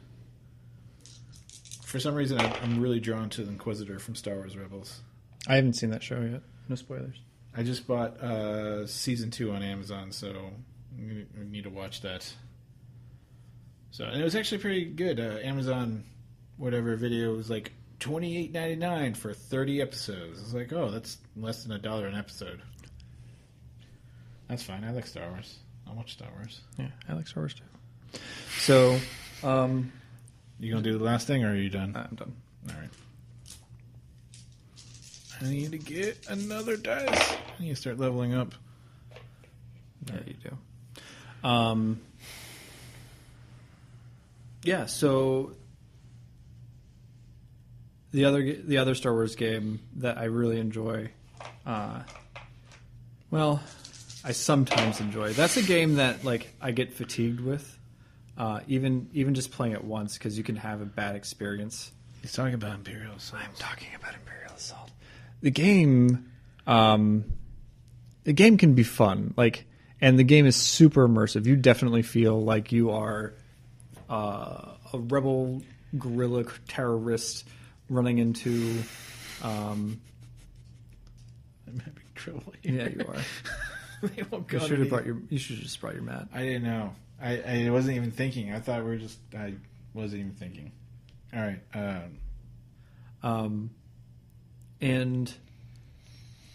For some reason, I'm really drawn to the Inquisitor from Star Wars Rebels.
I haven't seen that show yet. No spoilers.
I just bought season 2 on Amazon, so I need to watch that. And it was actually pretty good. Amazon, whatever video, was like $28.99 for 30 episodes. I was like, oh, that's less than $1 an episode. That's fine. I like Star Wars. I'll watch Star Wars.
Yeah, I like Star Wars too. So,
you gonna do the last thing, or are you done?
I'm done.
All right. I need to get another dice. I need to start leveling up.
Yeah, you do. Yeah, so the other Star Wars game that I really enjoy, well, I sometimes enjoy. That's a game that, like, I get fatigued with, even just playing it once, because you can have a bad experience.
He's talking about Imperial Assault.
I'm talking about Imperial Assault. The game can be fun, like, and the game is super immersive. You definitely feel like you are a rebel guerrilla terrorist running into.
I'm having trouble here.
Yeah, you are.
They won't go.
You should have just brought your mat.
I didn't know. I wasn't even thinking. I thought I wasn't even thinking. All right.
And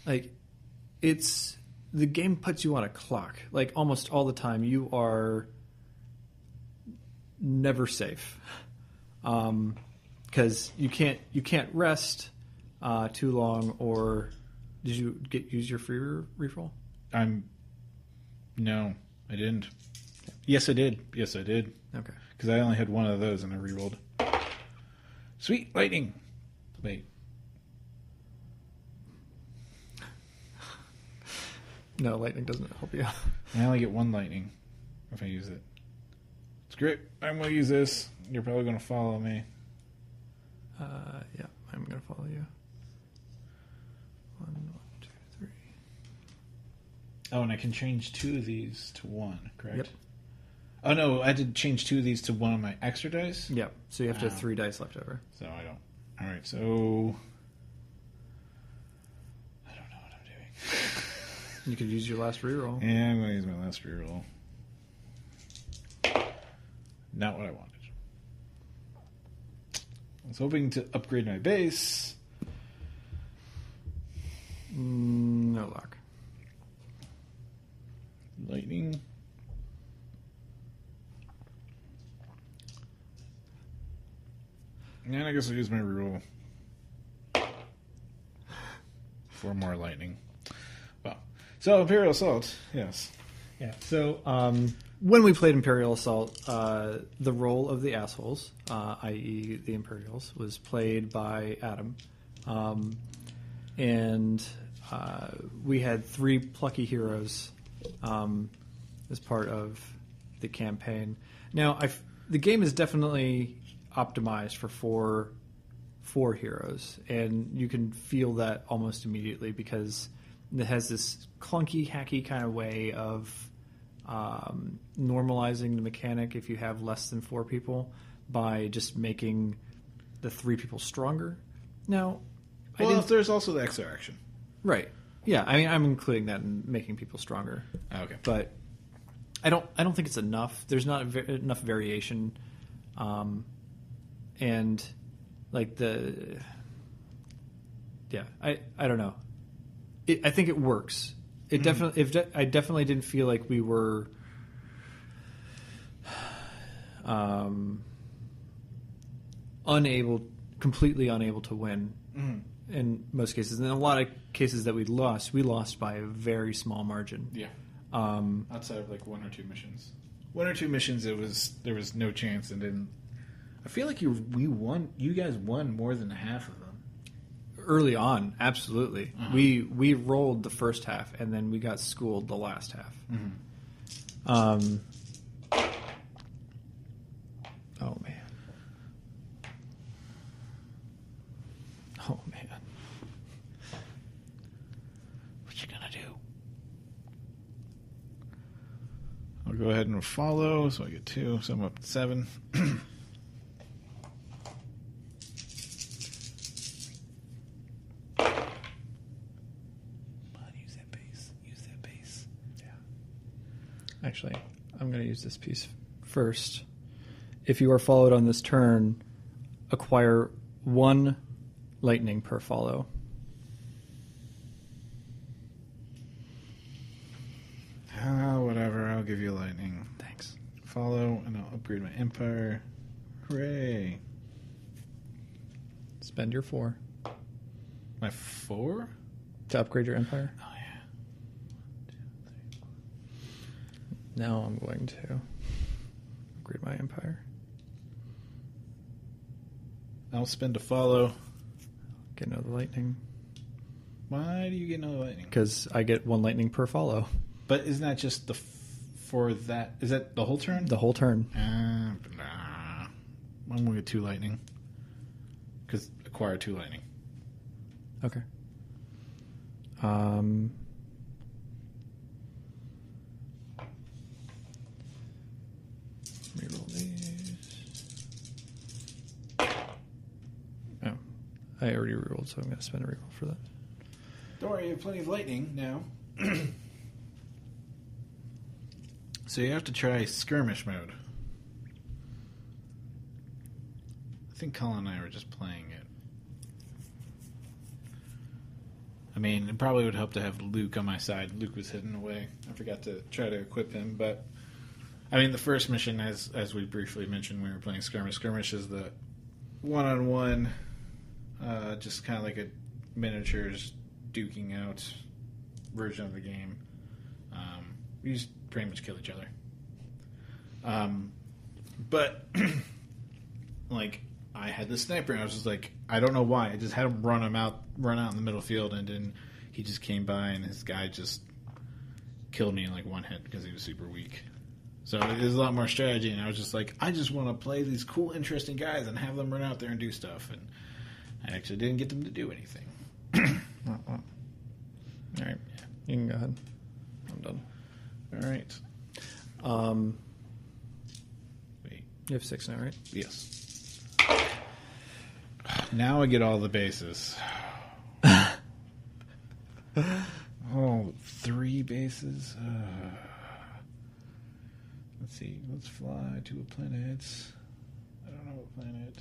like, the game puts you on a clock. Like, almost all the time, you are never safe, because you can't rest too long. Or did you use your free reroll?
No, I didn't. Yes, I did.
Okay.
Because I only had one of those and I rerolled. Sweet lightning. Wait.
No, lightning doesn't help you.
I only get one lightning if I use it. It's great. I'm going to use this. You're probably going to follow me.
Yeah, I'm going to follow you. 1, 2, 3.
Oh, and I can change 2 of these to 1, correct?
Yep.
Oh, no, I did change 2 of these to 1 of my extra dice?
Yep, so you have to have 3 dice left over.
So I don't. All right, so I don't know what I'm doing.
You could use your last reroll.
Yeah, I'm going to use my last reroll. Not what I wanted. I was hoping to upgrade my base.
No luck.
Lightning. And I guess I'll use my reroll. 4 more lightning. Well, so Imperial Assault, yes.
Yeah. So when we played Imperial Assault, the role of the assholes, i.e., the Imperials, was played by Adam, and we had 3 plucky heroes as part of the campaign. Now, the game is definitely optimized for four heroes, and you can feel that almost immediately because it has this clunky, hacky kind of way of normalizing the mechanic if you have less than 4 people by just making the 3 people stronger. Now,
well, if there's also the extra action,
right? Yeah, I mean, I'm including that in making people stronger.
Okay,
but I don't think it's enough. There's not enough variation, and like I don't know. I think it works. It definitely. I definitely didn't feel like we were completely unable to win in most cases. And in a lot of cases that we lost by a very small margin.
Yeah. Outside of like 1 or 2 missions. 1 or 2 missions, there was no chance, and didn't. I feel like we won. You guys won more than half of them.
Early on, absolutely. Uh-huh. We rolled the first half, and then we got schooled the last half. Mm-hmm. Oh man. Oh man. What you gonna do?
I'll go ahead and follow, so I get 2, so I'm up to 7.
Actually, I'm going to use this piece first. If you are followed on this turn, acquire 1 lightning per follow.
Whatever, I'll give you lightning.
Thanks.
Follow, and I'll upgrade my empire. Hooray.
Spend your 4.
My 4?
To upgrade your empire?
Oh, yeah. 1, 2, 3, 4.
Now I'm going to upgrade my empire.
I'll spend a follow.
Get another lightning.
Why do you get another lightning?
Because I get 1 lightning per follow.
But isn't that just for that? Is that the whole turn?
The whole turn.
Nah. I'm going to get 2 lightning. Because acquire 2 lightning.
Okay. Reroll these. Oh, I already rerolled, so I'm going to spend a reroll for that.
Don't worry, you have plenty of lightning now. So you have to try skirmish mode. I think Colin and I were just playing it. I mean, it probably would help to have Luke on my side. Luke was hidden away. I forgot to try to equip him, but I mean, the first mission, as we briefly mentioned, we were playing skirmish. Skirmish is the one-on-one, just kind of like a miniatures duking out version of the game. We just pretty much kill each other. But like, I had this sniper, and I was just like, I don't know why. I just had him run out in the middle field, and then he just came by, and his guy just killed me in like 1 hit because he was super weak. So there's a lot more strategy, and I was just like, I just want to play these cool, interesting guys and have them run out there and do stuff, and I actually didn't get them to do anything.
All right, you can go ahead. I'm done.
All right. Wait.
You have 6 now, right?
Yes. Now I get all the bases. Oh, 3 bases? Let's see. Let's fly to a planet. I don't know what planet.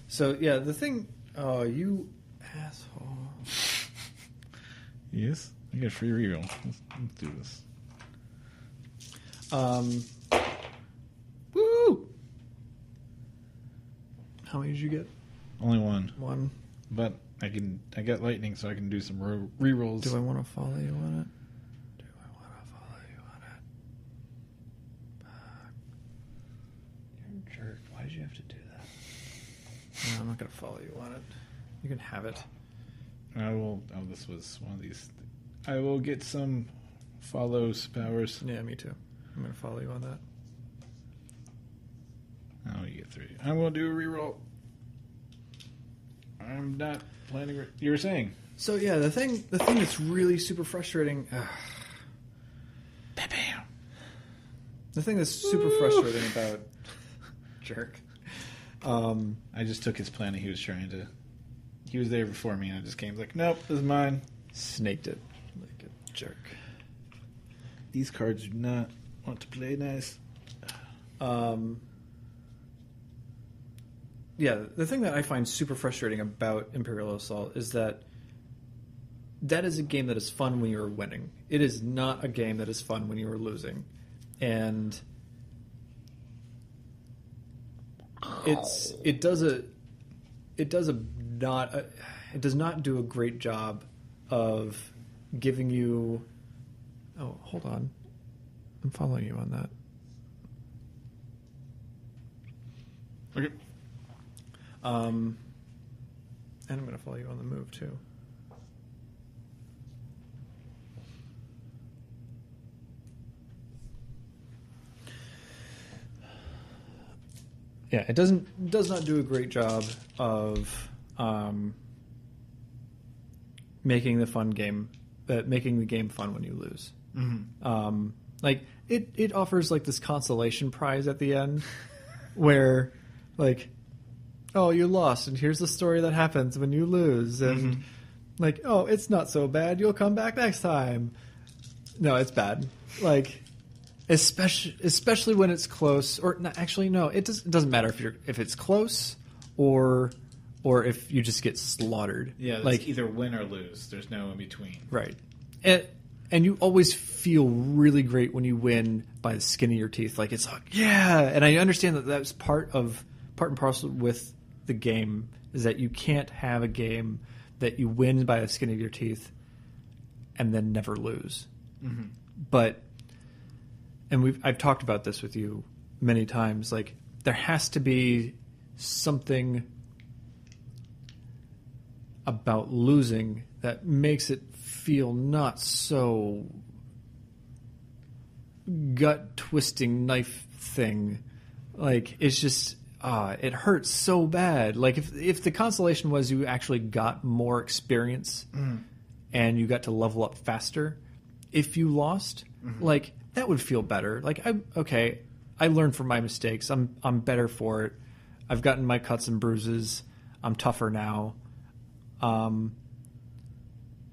So yeah, the thing. Oh, you asshole!
Yes, I get a free reroll. Let's do this.
Woo! How many did you get?
Only one.
One.
But I got lightning, so I can do some rerolls.
Do I want to follow you on it? Do I want to follow you on it? You're a jerk. Why did you have to do that? No, I'm not going to follow you on it. You can have it.
I will. Oh, this was one of these. I will get some follows powers.
Yeah, me too. I'm going to follow you on that.
Oh, you get 3. I'm going to do a reroll. I'm not planning. You were saying.
So yeah, the thing that's really super frustrating.
Bam.
The thing that's super frustrating about jerk.
I just took his plan and he was trying to. He was there before me, and I just came like, nope, this is mine.
Snaked it like a jerk.
These cards do not want to play nice.
Yeah, the thing that I find super frustrating about Imperial Assault is that is a game that is fun when you're winning. It is not a game that is fun when you are losing. And it does not do a great job of giving you. Oh, hold on. I'm following you on that.
Okay.
And I'm going to follow you on the move too. Yeah, it does not do a great job of making the game fun when you lose. Mm-hmm. Like it offers like this consolation prize at the end, where like, oh, you lost, and here's the story that happens when you lose, and like, oh, it's not so bad. You'll come back next time. No, it's bad. Like. Especially when it's close, or no, actually no, it doesn't matter if it's close or if you just get slaughtered.
Yeah, like either win or lose. There's no in between.
Right, and you always feel really great when you win by the skin of your teeth. Like it's like, yeah, and I understand that that's part and parcel with the game is that you can't have a game that you win by the skin of your teeth and then never lose. Mm-hmm. But and I've talked about this with you many times, like there has to be something about losing that makes it feel not so gut-twisting knife thing. Like it's just it hurts so bad. Like if the consolation was you actually got more experience and you got to level up faster if you lost, like that would feel better. Like I learned from my mistakes. I'm better for it. I've gotten my cuts and bruises. I'm tougher now.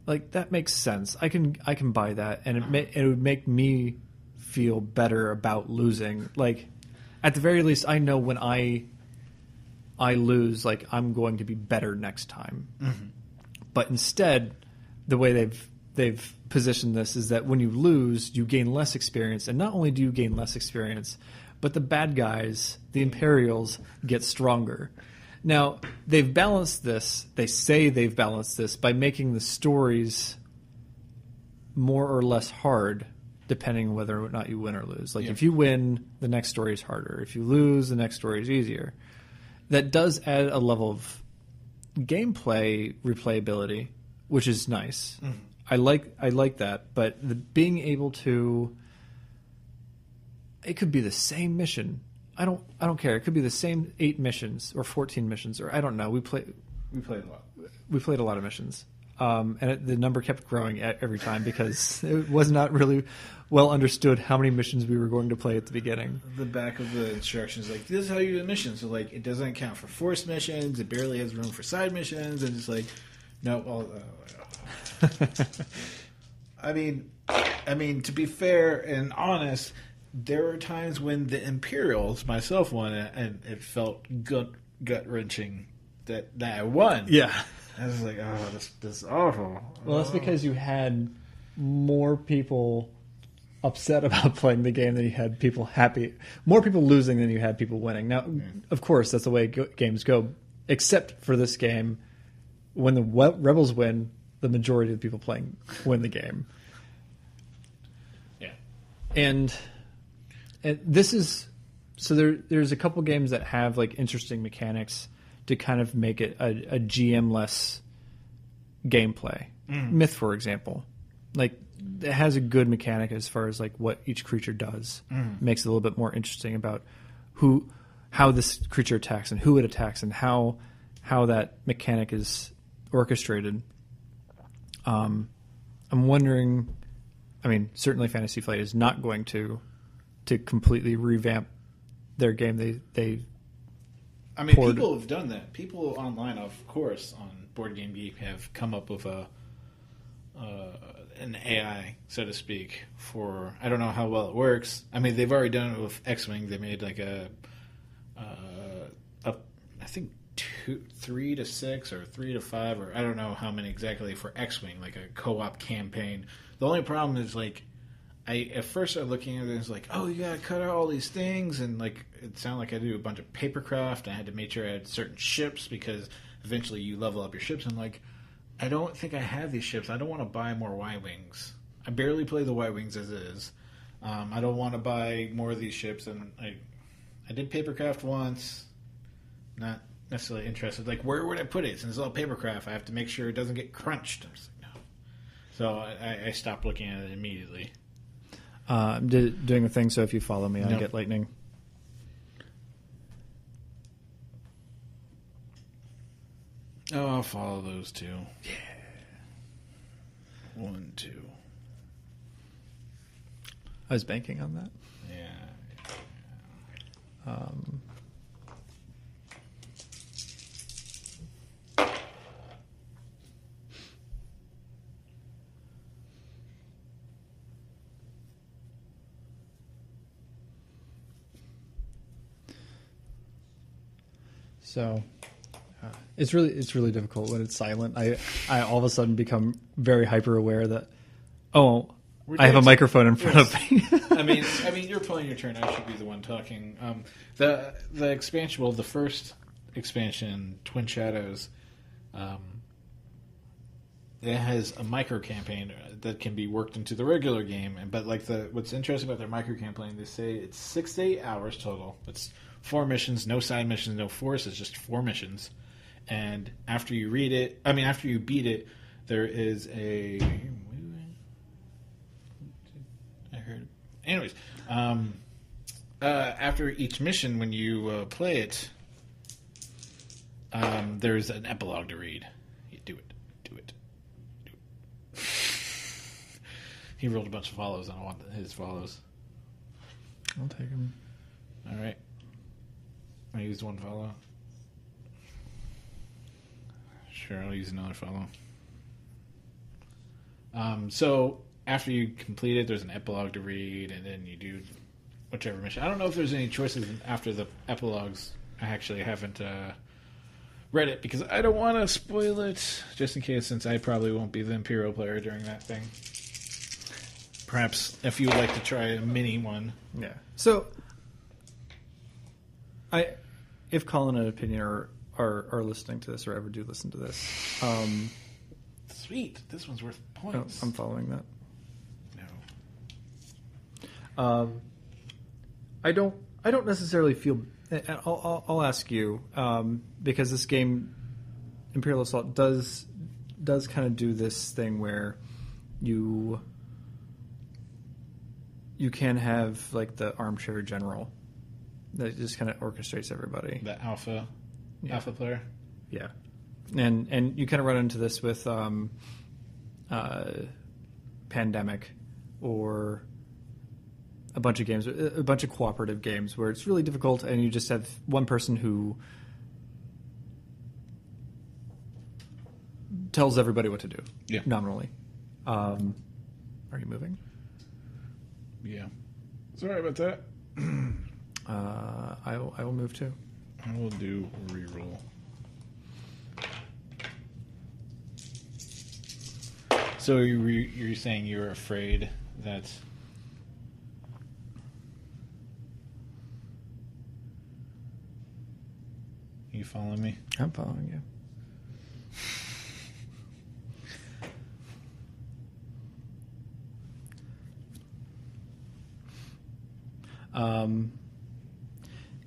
Like that makes sense. I can buy that, and it would make me feel better about losing. Like at the very least, I know when I lose, like I'm going to be better next time. Mm-hmm. But instead, the way they've positioned this is that when you lose, you gain less experience, and not only do you gain less experience, but the bad guys, the Imperials, get stronger. Now, they've balanced this, they say they've balanced this by making the stories more or less hard, depending on whether or not you win or lose. Like, if you win, the next story is harder. If you lose, the next story is easier. That does add a level of gameplay replayability, which is nice. Mm-hmm. I like that, but being able to, it could be the same mission. I don't care. It could be the same 8 missions or 14 missions, or I don't know. We played a lot. We played a lot of missions, and the number kept growing every time because it was not really well understood how many missions we were going to play at the beginning.
The back of the instructions like, this is how you do the mission. So like, it doesn't account for forced missions. It barely has room for side missions, and it's like, no. I mean, to be fair and honest, there were times when the Imperials, myself one, and it felt gut wrenching that I won.
Yeah.
I was like, oh, this is awful.
Well, that's because you had more people upset about playing the game than you had people happy. More people losing than you had people winning. Now, of course, that's the way games go, except for this game. When the Rebels win, the majority of the people playing win the game.
Yeah.
And this is... So there's a couple games that have like interesting mechanics to kind of make it a GM-less gameplay. Myth, for example. Like, it has a good mechanic as far as like what each creature does. Makes it a little bit more interesting about how this creature attacks and who it attacks and how that mechanic is orchestrated. I'm wondering. I mean, certainly Fantasy Flight is not going to completely revamp their game.
I mean, people have done that. People online, of course, on Board Game Geek have come up with an AI, so to speak, for... I don't know how well it works. I mean, they've already done it with X-Wing. They made like I think 3 to 6 or 3 to 5, or I don't know how many exactly for X-Wing, like a co-op campaign. The only problem is, like, I at first started looking at it and it's like, oh, you gotta cut out all these things, and like it sounded like I had to do a bunch of papercraft. I had to make sure I had certain ships because eventually you level up your ships. And like, I don't think I have these ships. I don't want to buy more Y-Wings. I barely play the Y-Wings as is. I don't want to buy more of these ships. And I did papercraft once. Not necessarily interested. Like, where would I put it? Since it's all papercraft, I have to make sure it doesn't get crunched. I'm just like, no. So I stopped looking at it immediately.
I'm doing a thing, so if you follow me, I
Nope.
get lightning.
Oh, I'll follow those two. Yeah. 1, 2.
I was banking on that.
Yeah.
So it's really difficult when it's silent. I all of a sudden become very hyper aware that I have a microphone in front of me.
I mean, you're playing your turn. I should be the one talking. The expansion, well, the first expansion, Twin Shadows, it has a micro campaign that can be worked into the regular game. But like what's interesting about their micro campaign, they say it's 6 to 8 hours total. It's 4 missions, no side missions, no force. It's just 4 missions. And after you beat it, there is a... I heard... Anyways, after each mission, when you play it, there's an epilogue to read. You do it. He rolled a bunch of follows. I don't want his follows.
I'll take him.
All right. I used 1 follow. Sure, I'll use another follow. So after you complete it, there's an epilogue to read, and then you do whichever mission. I don't know if there's any choices after the epilogues. I actually haven't read it because I don't want to spoil it, just in case, since I probably won't be the Imperial player during that thing. Perhaps if you would like to try a mini one.
Yeah. So, if Colin and Opinion are listening to this or ever do listen to this,
sweet, this one's worth points.
I'm following that.
No.
I don't necessarily feel. I'll ask you because this game, Imperial Assault, does kind of do this thing where you can have like the armchair general that just kind of orchestrates everybody.
The alpha player.
Yeah, and you kind of run into this with Pandemic or a bunch of games, a bunch of cooperative games where it's really difficult, and you just have one person who tells everybody what to do.
Yeah.
Nominally. Are you moving?
Yeah. Sorry about that.
I will move too.
I will do reroll. So you're saying you were afraid that... You following me?
I'm following you.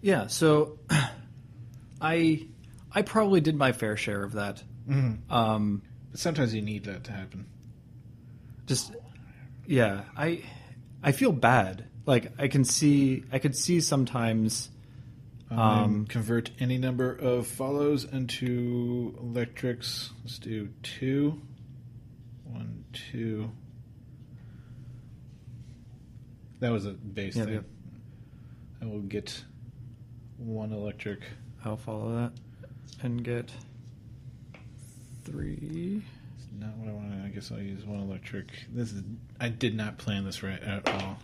Yeah, so I probably did my fair share of that.
Mm-hmm. But sometimes you need that to happen.
I feel bad. Like I could see sometimes.
Convert any number of follows into electrics. Let's do 2. 1, 2. That was a base thing. Yep. I will get 1 electric.
I'll follow that and get 3.
It's not what I wanted. I guess I'll use 1 electric. I did not plan this right at all.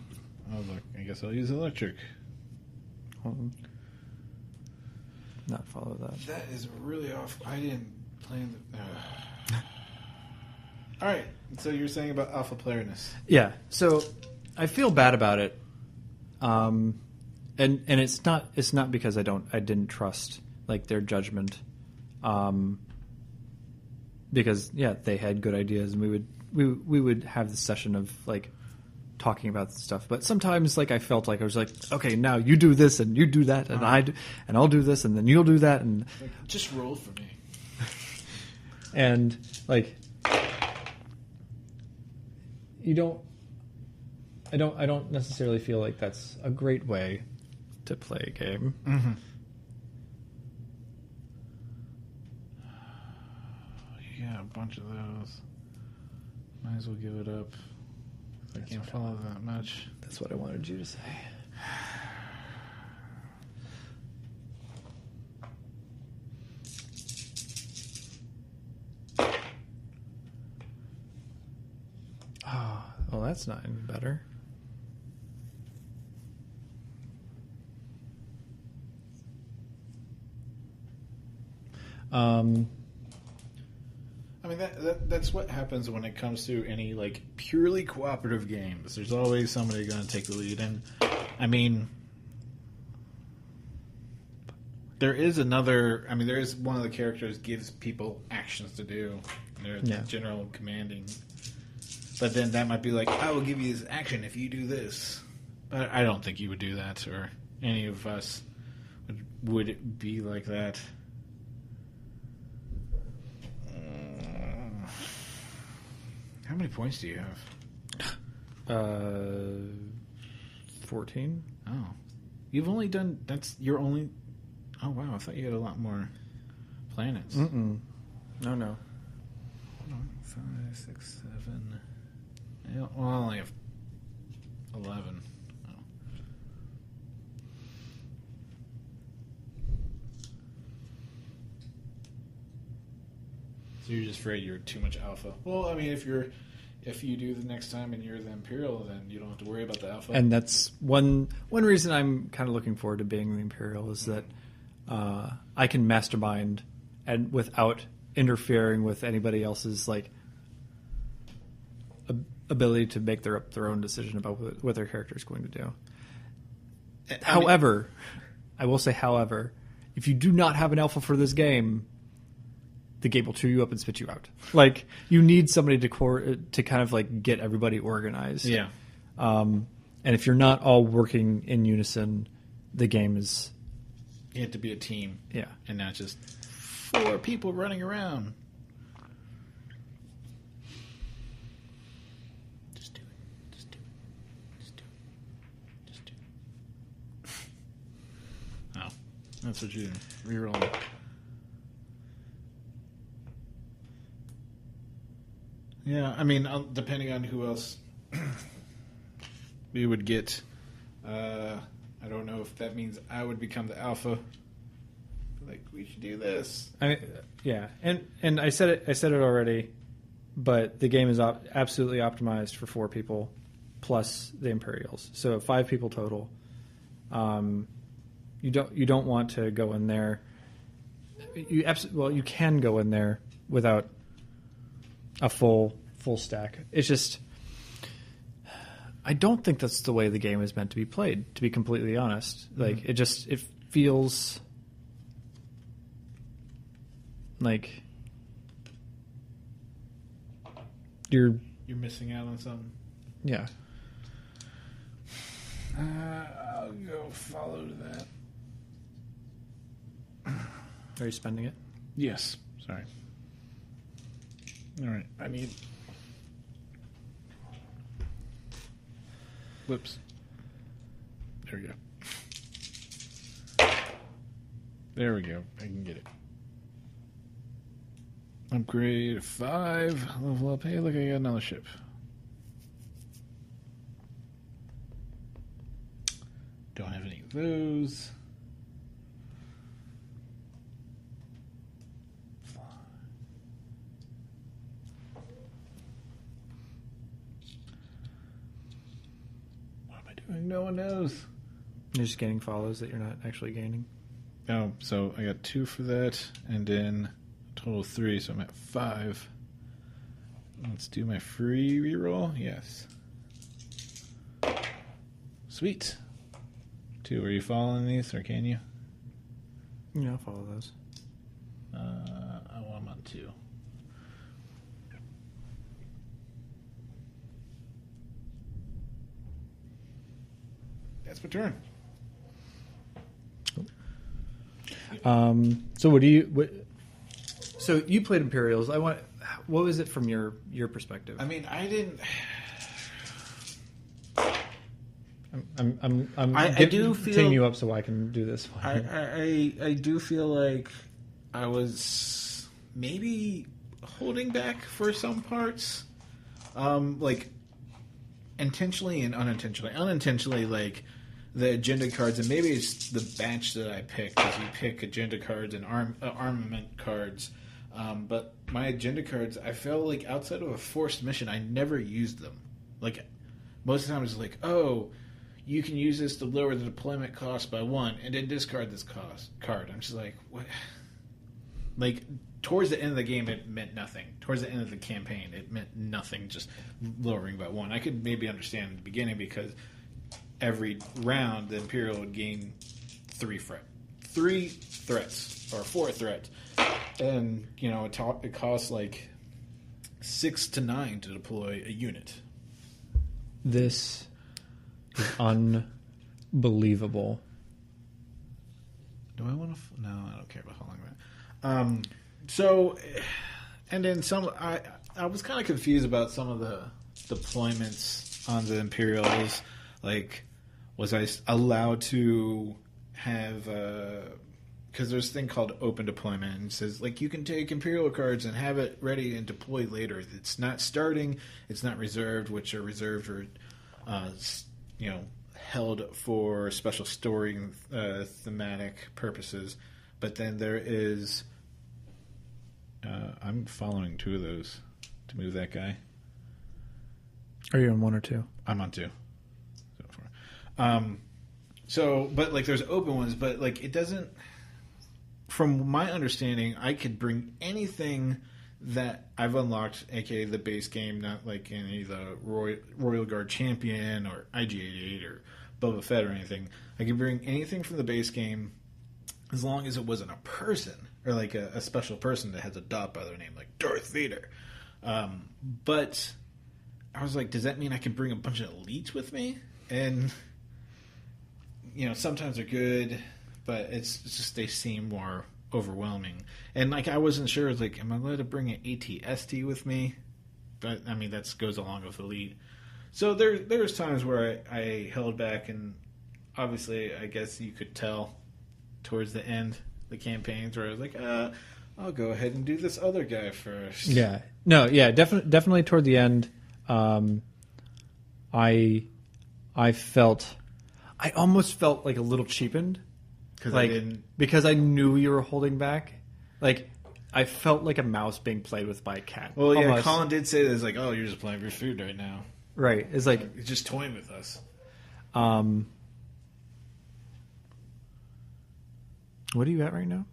Oh look, I guess I'll use electric.
Hold on. Not follow that.
That is really off. I didn't plan All right. So you're saying about alpha playerness.
Yeah. So I feel bad about it. And it's not because I didn't trust like their judgment. Because they had good ideas and we would have this session of like talking about the stuff, but sometimes like I felt like I was like, okay, now you do this and you do that, and I'll do this and then you'll do that, and
like, just roll for me.
And like, I don't necessarily feel like that's a great way to play a game.
Mm-hmm. You got a bunch of those. Might as well give it up. I can't follow that much.
That's what I wanted you to say. Oh, well, that's not any better.
I mean, that's what happens when it comes to any, like, purely cooperative games. There's always somebody going to take the lead. And, I mean, there is one of the characters gives people actions to do. They're general commanding. But then that might be like, I will give you this action if you do this. But I don't think you would do that, or any of us would it be like that. How many points do you have?
14.
Oh. You've only done... Oh, wow. I thought you had a lot more planets.
Mm-mm. No.
Hold on. 5, 6, 7... Well, I only have 11. Oh. So you're just afraid you're too much alpha. Well, I mean, if you do the next time and you're the Imperial, then you don't have to worry about the alpha.
And that's one reason I'm kind of looking forward to being the Imperial is that I can mastermind and without interfering with anybody else's like ability to make their own decision about what their character is going to do. However, I will say, if you do not have an alpha for this game, the game will chew you up and spit you out. Like, you need somebody to kind of like get everybody organized.
Yeah.
And if you're not all working in unison, the game is...
You have to be a team.
Yeah.
And not just 4 people running around. Just do it. Just do it. Just do it. Just do it. Oh. That's what you reroll. Yeah, I mean, depending on who else we would get, I don't know if that means I would become the alpha. Like, we should do this.
Yeah, and I said it already, but the game is absolutely optimized for 4 people plus the Imperials, so 5 people total. You don't want to go in there. You can go in there without a full full stack. It's just I don't think that's the way the game is meant to be played, to be completely honest. Like it feels like you're
missing out on something.
Yeah.
I'll go follow that.
Are you spending it?
Yes. Sorry. All right. I need. Whoops. There we go. There we go. I can get it. Upgrade 5. Level up. Hey, look, I got another ship. Don't have any of those. What am I doing? No one knows.
You're just getting follows that you're not actually gaining.
Oh, so I got 2 for that, and then a total of 3, so I'm at 5. Let's do my free reroll. Yes. Sweet. 2. Are you following these, or can you?
Yeah, I'll follow those.
I'm on 2. That's my turn.
So so you played Imperials. What was it from your perspective?
I mean, I didn't.
I do feel teeing you up so I can do this.
I do feel like I was maybe holding back for some parts, like intentionally and unintentionally. Unintentionally, like the agenda cards, and maybe it's the batch that I picked, because you pick agenda cards and armament cards. But my agenda cards, I felt like outside of a forced mission, I never used them. Like most of the time, it's like, oh, you can use this to lower the deployment cost by 1, and then discard this card. I'm just like, what? Like, towards the end of the game, it meant nothing. Towards the end of the campaign, it meant nothing, just lowering by 1. I could maybe understand in the beginning, because every round, the Imperial would gain 3 threats, or 4 threats. And, you know, it costs like 6 to 9 to deploy a unit.
This is unbelievable.
Do I want to? No, I don't care about how long that. So, and then I was kind of confused about some of the deployments on the Imperials. Like, was I allowed to have? Because there's a thing called open deployment, and it says like you can take Imperial cards and have it ready and deploy later. It's not starting. It's not reserved, which are reserved or held for special story thematic purposes. But then there is I'm following 2 of those to move that guy.
Are you on 1 or 2?
I'm on 2. So but like there's open ones, but like it doesn't, from my understanding, I could bring anything that I've unlocked, aka the base game, not like any of the Royal Guard Champion or IG-88 or Boba Fett or anything. I could bring anything from the base game as long as it wasn't a person or like a special person that has a dot by their name, like Darth Vader. But I was like, does that mean I can bring a bunch of elites with me? And you know, sometimes they're good, but it's just they seem more overwhelming. And like I wasn't sure, like, am I allowed to bring an AT-ST with me? But I mean that goes along with elite. So there's times where I held back, and obviously I guess you could tell towards the end the campaigns where I was like, I'll go ahead and do this other guy first.
Yeah, no, yeah, definitely toward the end. I almost felt like a little cheapened, because I knew you were holding back. Like I felt like a mouse being played with by a cat.
Well, yeah, almost. Colin did say this, like, oh, you're just playing for food right now.
Right. It's like
you're just toying with us.
What are you at right now?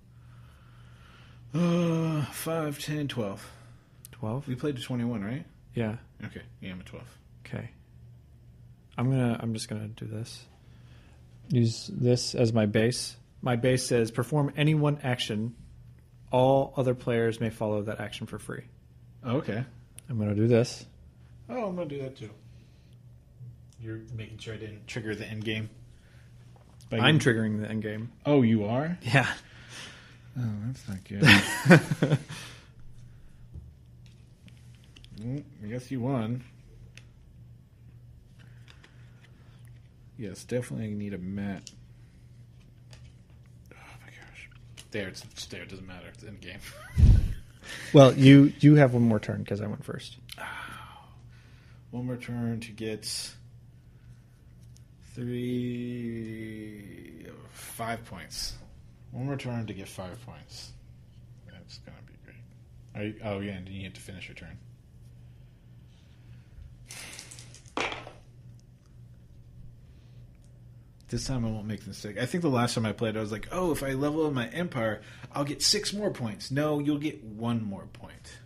5, 10, 12.
12?
We played to 21, right?
Yeah.
Okay. Yeah, I'm at 12.
Okay. I'm just gonna do this. Use this as my base. My base says perform any one action. All other players may follow that action for free.
Oh, okay.
I'm gonna do this.
Oh, I'm going to do that too. You're making sure I didn't trigger the end game.
I'm triggering the end game.
Oh, you are?
Yeah.
Oh, that's not good. I guess you won. Yes, definitely need a mat. Oh my gosh. There, it's there. It doesn't matter. It's in game.
Well, you have one more turn because I went first.
One more turn to get 5 points. One more turn to get 5 points. That's gonna be great. Oh yeah, and you have to finish your turn. This time I won't make the mistake. I think the last time I played, I was like, oh, if I level up my empire, I'll get 6 more points. No, you'll get 1 more point.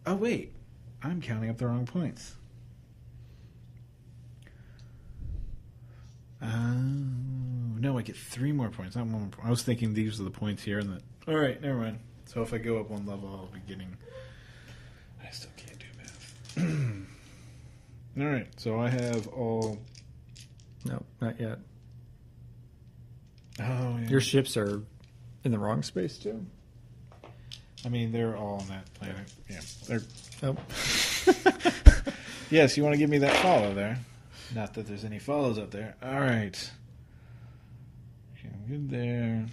Oh, wait. I'm counting up the wrong points. No, I get 3 more points, not 1 more point. I was thinking these are the points here. All right, never mind. So if I go up 1 level, I'll be getting... I still can't do math. All right, so I have all...
No, not yet.
Oh, yeah.
Your ships are in the wrong space too.
I mean, they're all on that planet. Yeah. They're...
Oh.
Yes, you want to give me that follow there. Not that there's any follows up there. All right. Okay, I'm good there.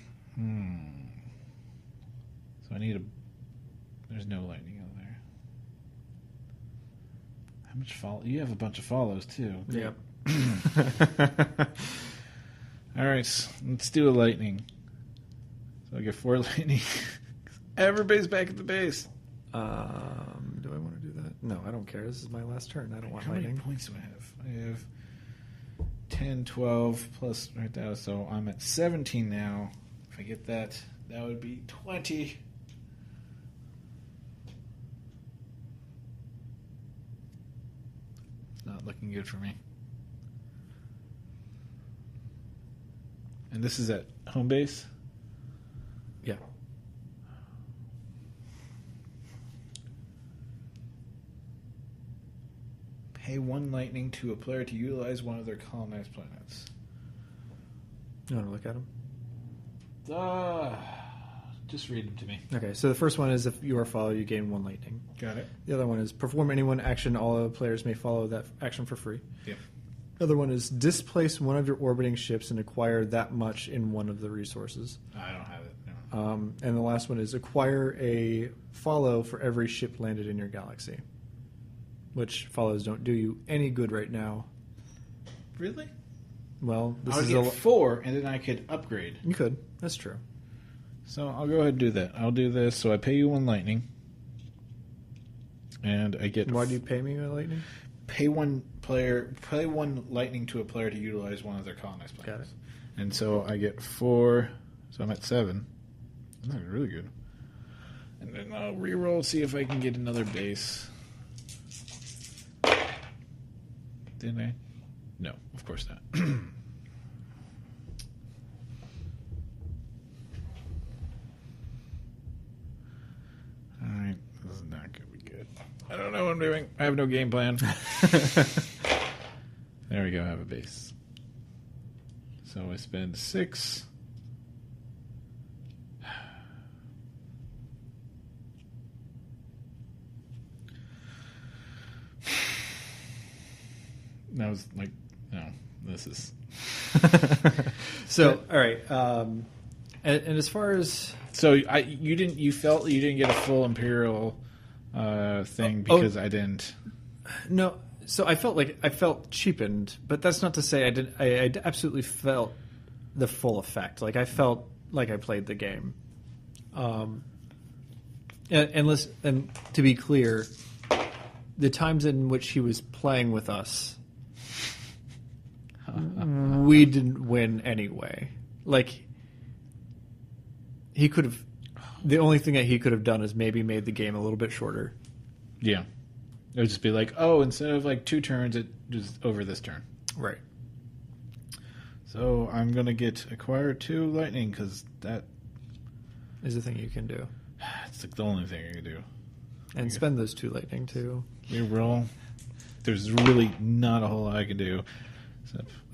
So I need a... There's no lightning out there. How much follow? You have a bunch of follows, too.
Yep.
All right, let's do a lightning. So I get 4 lightning. Everybody's back at the base.
Do I want to do that? No, I don't care. This is my last turn. I don't want
How
lightning.
many points do I have? I have 10, 12 plus right now, so I'm at 17 now. If I get that, that would be 20. It's not looking good for me. And this is at home base?
Yeah.
Pay 1 lightning to a player to utilize one of their colonized planets.
You want to look at them?
Just read them to me.
Okay, so the first one is if you are followed, you gain 1 lightning.
Got it.
The other one is perform any one action. All other players may follow that action for free.
Yep.
The other one is displace one of your orbiting ships and acquire that much in one of the resources.
I don't have it. No.
And the last one is acquire a follow for every ship landed in your galaxy. Which follows don't do you any good right now.
Really?
Well, this
I'll
is
get 4, and then I could upgrade.
You could. That's true.
So I'll go ahead and do that. I'll do this. So I pay you 1 lightning, and I get.
Why do you pay me a lightning?
Pay 1 lightning to a player to utilize one of their colonized planets.
Got it.
And so I get 4. So I'm at 7. That's really good. And then I'll reroll, see if I can get another base. Didn't I? No, of course not. Alright, this is not going to be good. I don't know what I'm doing. I have no game plan. There we go, I have a base. So I spend 6. That was like, no, this is...
So, all right. And as far as...
So you felt you didn't get a full Imperial thing because I didn't...
No, so I felt cheapened, but that's not to say I didn't. I absolutely felt the full effect. Like I felt like I played the game. And to be clear, the times in which he was playing with us, we didn't win anyway. Like he could have. The only thing that he could have done is maybe made the game a little bit shorter.
Yeah. It would just be like, oh, instead of like 2 turns, it just over this turn.
Right.
So I'm gonna get acquire 2 lightning because that
is a thing you can do.
It's like the only thing I can do.
And spend those 2 lightning too.
You roll. There's really not a whole lot I can do.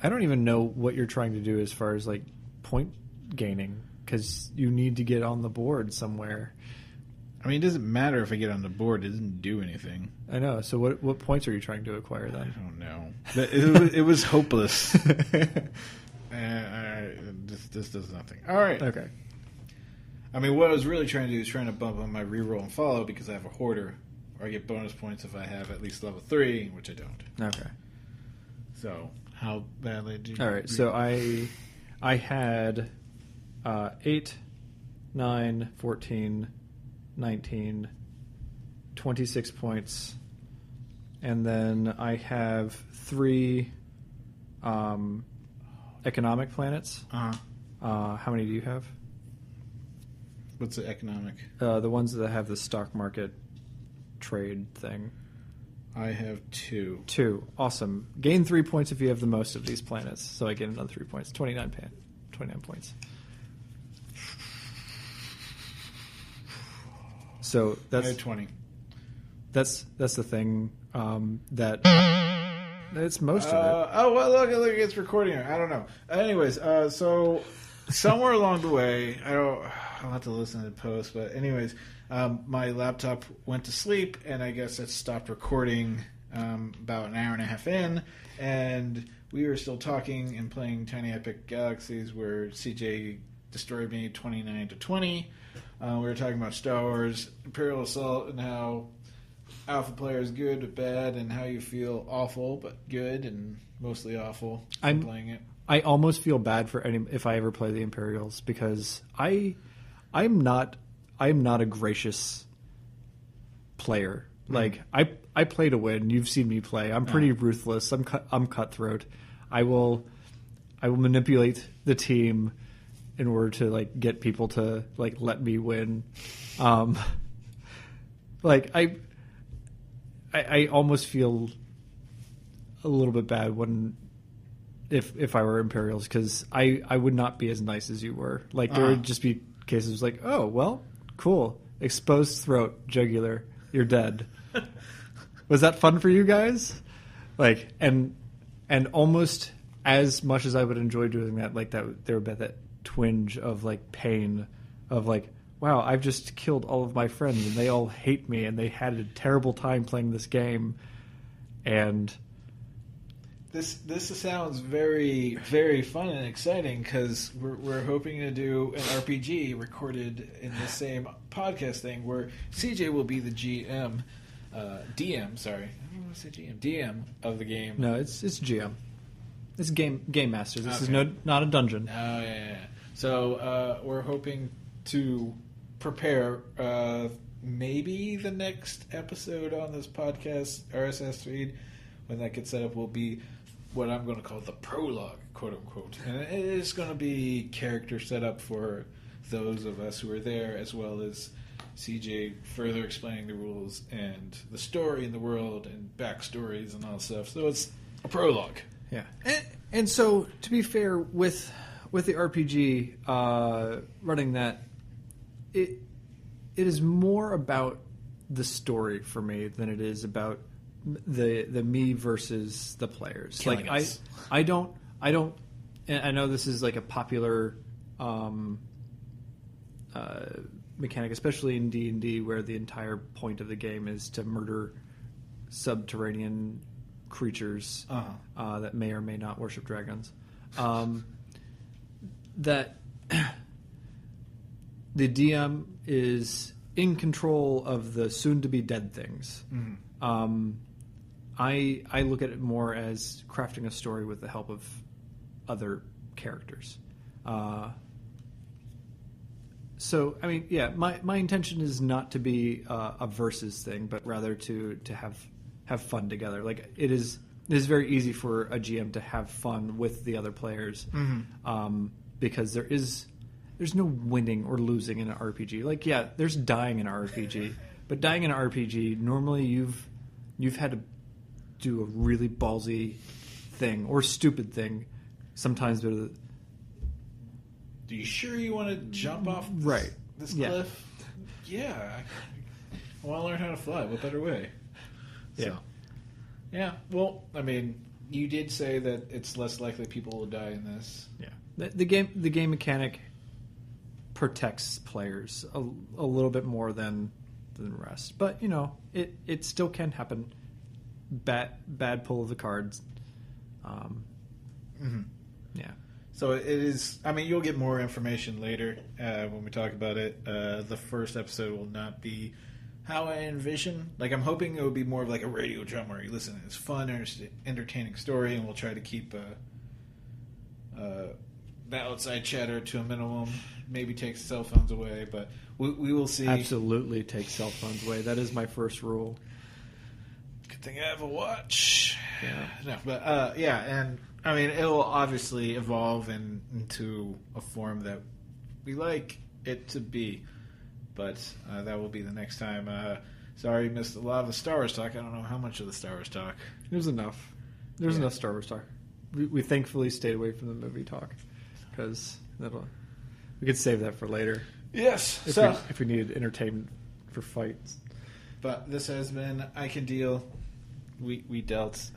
I don't even know what you're trying to do as far as like point gaining, because you need to get on the board somewhere.
I mean, it doesn't matter if I get on the board. It doesn't do anything.
I know. So what points are you trying to acquire then?
I don't know. It was hopeless. This does nothing. All right.
Okay.
I mean, what I was really trying to do is trying to bump on my reroll and follow because I have a hoarder, or I get bonus points if I have at least level 3, which I don't.
Okay.
So how badly do you?
All right. So I had 8, 9, 14, 19, 26 points, and then I have 3 economic planets. How many do you have?
What's the economic?
The ones that have the stock market trade thing.
I have 2.
2. Awesome. Gain 3 points if you have the most of these planets. So I get another 3 points. 29 points. So that's
I have 20.
That's the thing that it's most of it.
Oh well, look, it's recording here. I don't know. Anyways, so somewhere along the way, I'll have to listen to the post. But anyways, my laptop went to sleep, and I guess it stopped recording about an hour and a half in, and we were still talking and playing Tiny Epic Galaxies, where CJ destroyed me 29-20. We were talking about Star Wars Imperial Assault and how alpha player is good but bad, and how you feel awful but good and mostly awful playing it.
I almost feel bad for if I ever play the Imperials, because I'm not a gracious player. Like I play to win. You've seen me play. I'm pretty ruthless. I'm cutthroat. I will manipulate the team in order to like get people to like let me win. Like I almost feel a little bit bad when if I were Imperials, because I would not be as nice as you were. Like there would just be cases like, oh well, cool, exposed throat, jugular, you're dead. Was that fun for you guys? Like and almost as much as I would enjoy doing that, like that there would be that twinge of like pain of like, wow, I've just killed all of my friends and they all hate me and they had a terrible time playing this game. And
this sounds very, very fun and exciting, because we're hoping to do an RPG recorded in the same podcast thing where CJ will be the DM. Sorry, I don't want to say DM of the game.
No, it's GM. It's game master. This is not a dungeon.
Oh yeah. So we're hoping to prepare maybe the next episode on this podcast RSS feed, when that gets set up, will be what I'm going to call the prologue, quote unquote, and it is going to be character set up for those of us who are there, as well as CJ further explaining the rules and the story in the world and backstories and all that stuff. So it's a prologue.
Yeah, and so to be fair with the RPG running that, it is more about the story for me than it is about the me versus the players.
Killing
like
us.
I don't. And I know this is like a popular mechanic, especially in D&D, where the entire point of the game is to murder subterranean creatures that may or may not worship dragons. That the DM is in control of the soon-to-be dead things. Mm-hmm. I look at it more as crafting a story with the help of other characters. So, I mean, yeah, my intention is not to be a versus thing, but rather to have fun together. Like, it is very easy for a GM to have fun with the other players, because there's no winning or losing in an RPG. Like, yeah, there's dying in an RPG, but dying in an RPG, normally you've had to do a really ballsy thing or stupid thing sometimes. But
Are you sure you want to jump off this cliff? Yeah. I want to learn how to fly. What better way? So, yeah. Well, I mean, you did say that it's less likely people will die in this.
Yeah. The game mechanic protects players a little bit more than the rest, but it still can happen. Bad pull of the cards. Yeah.
So it is. I mean, you'll get more information later when we talk about it. The first episode will not be how I envision. Like, I'm hoping it will be more of like a radio drama where you listen to this fun, entertaining story, and we'll try to keep the outside chatter to a minimum. Maybe take cell phones away, but we will see.
Absolutely take cell phones away. That is my first rule.
Good thing I have a watch.
Yeah.
No, but and I mean, it will obviously evolve into a form that we like it to be. But that will be the next time. Sorry, you missed a lot of the Star Wars talk. I don't know how much of the Star Wars talk.
There's enough. There's enough Star Wars talk. We thankfully stayed away from the movie talk because we could save that for later.
Yes.
If we needed entertainment for fights.
But this has been I Can Deal. We dealt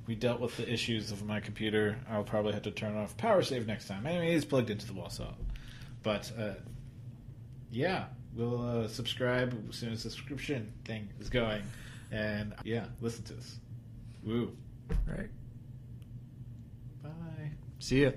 with the issues of my computer. I'll probably have to turn off power save next time. Anyway, it's plugged into the wall, so. But we'll subscribe as soon as the subscription thing is going, and listen to us. Woo!
Right.
Bye.
See ya.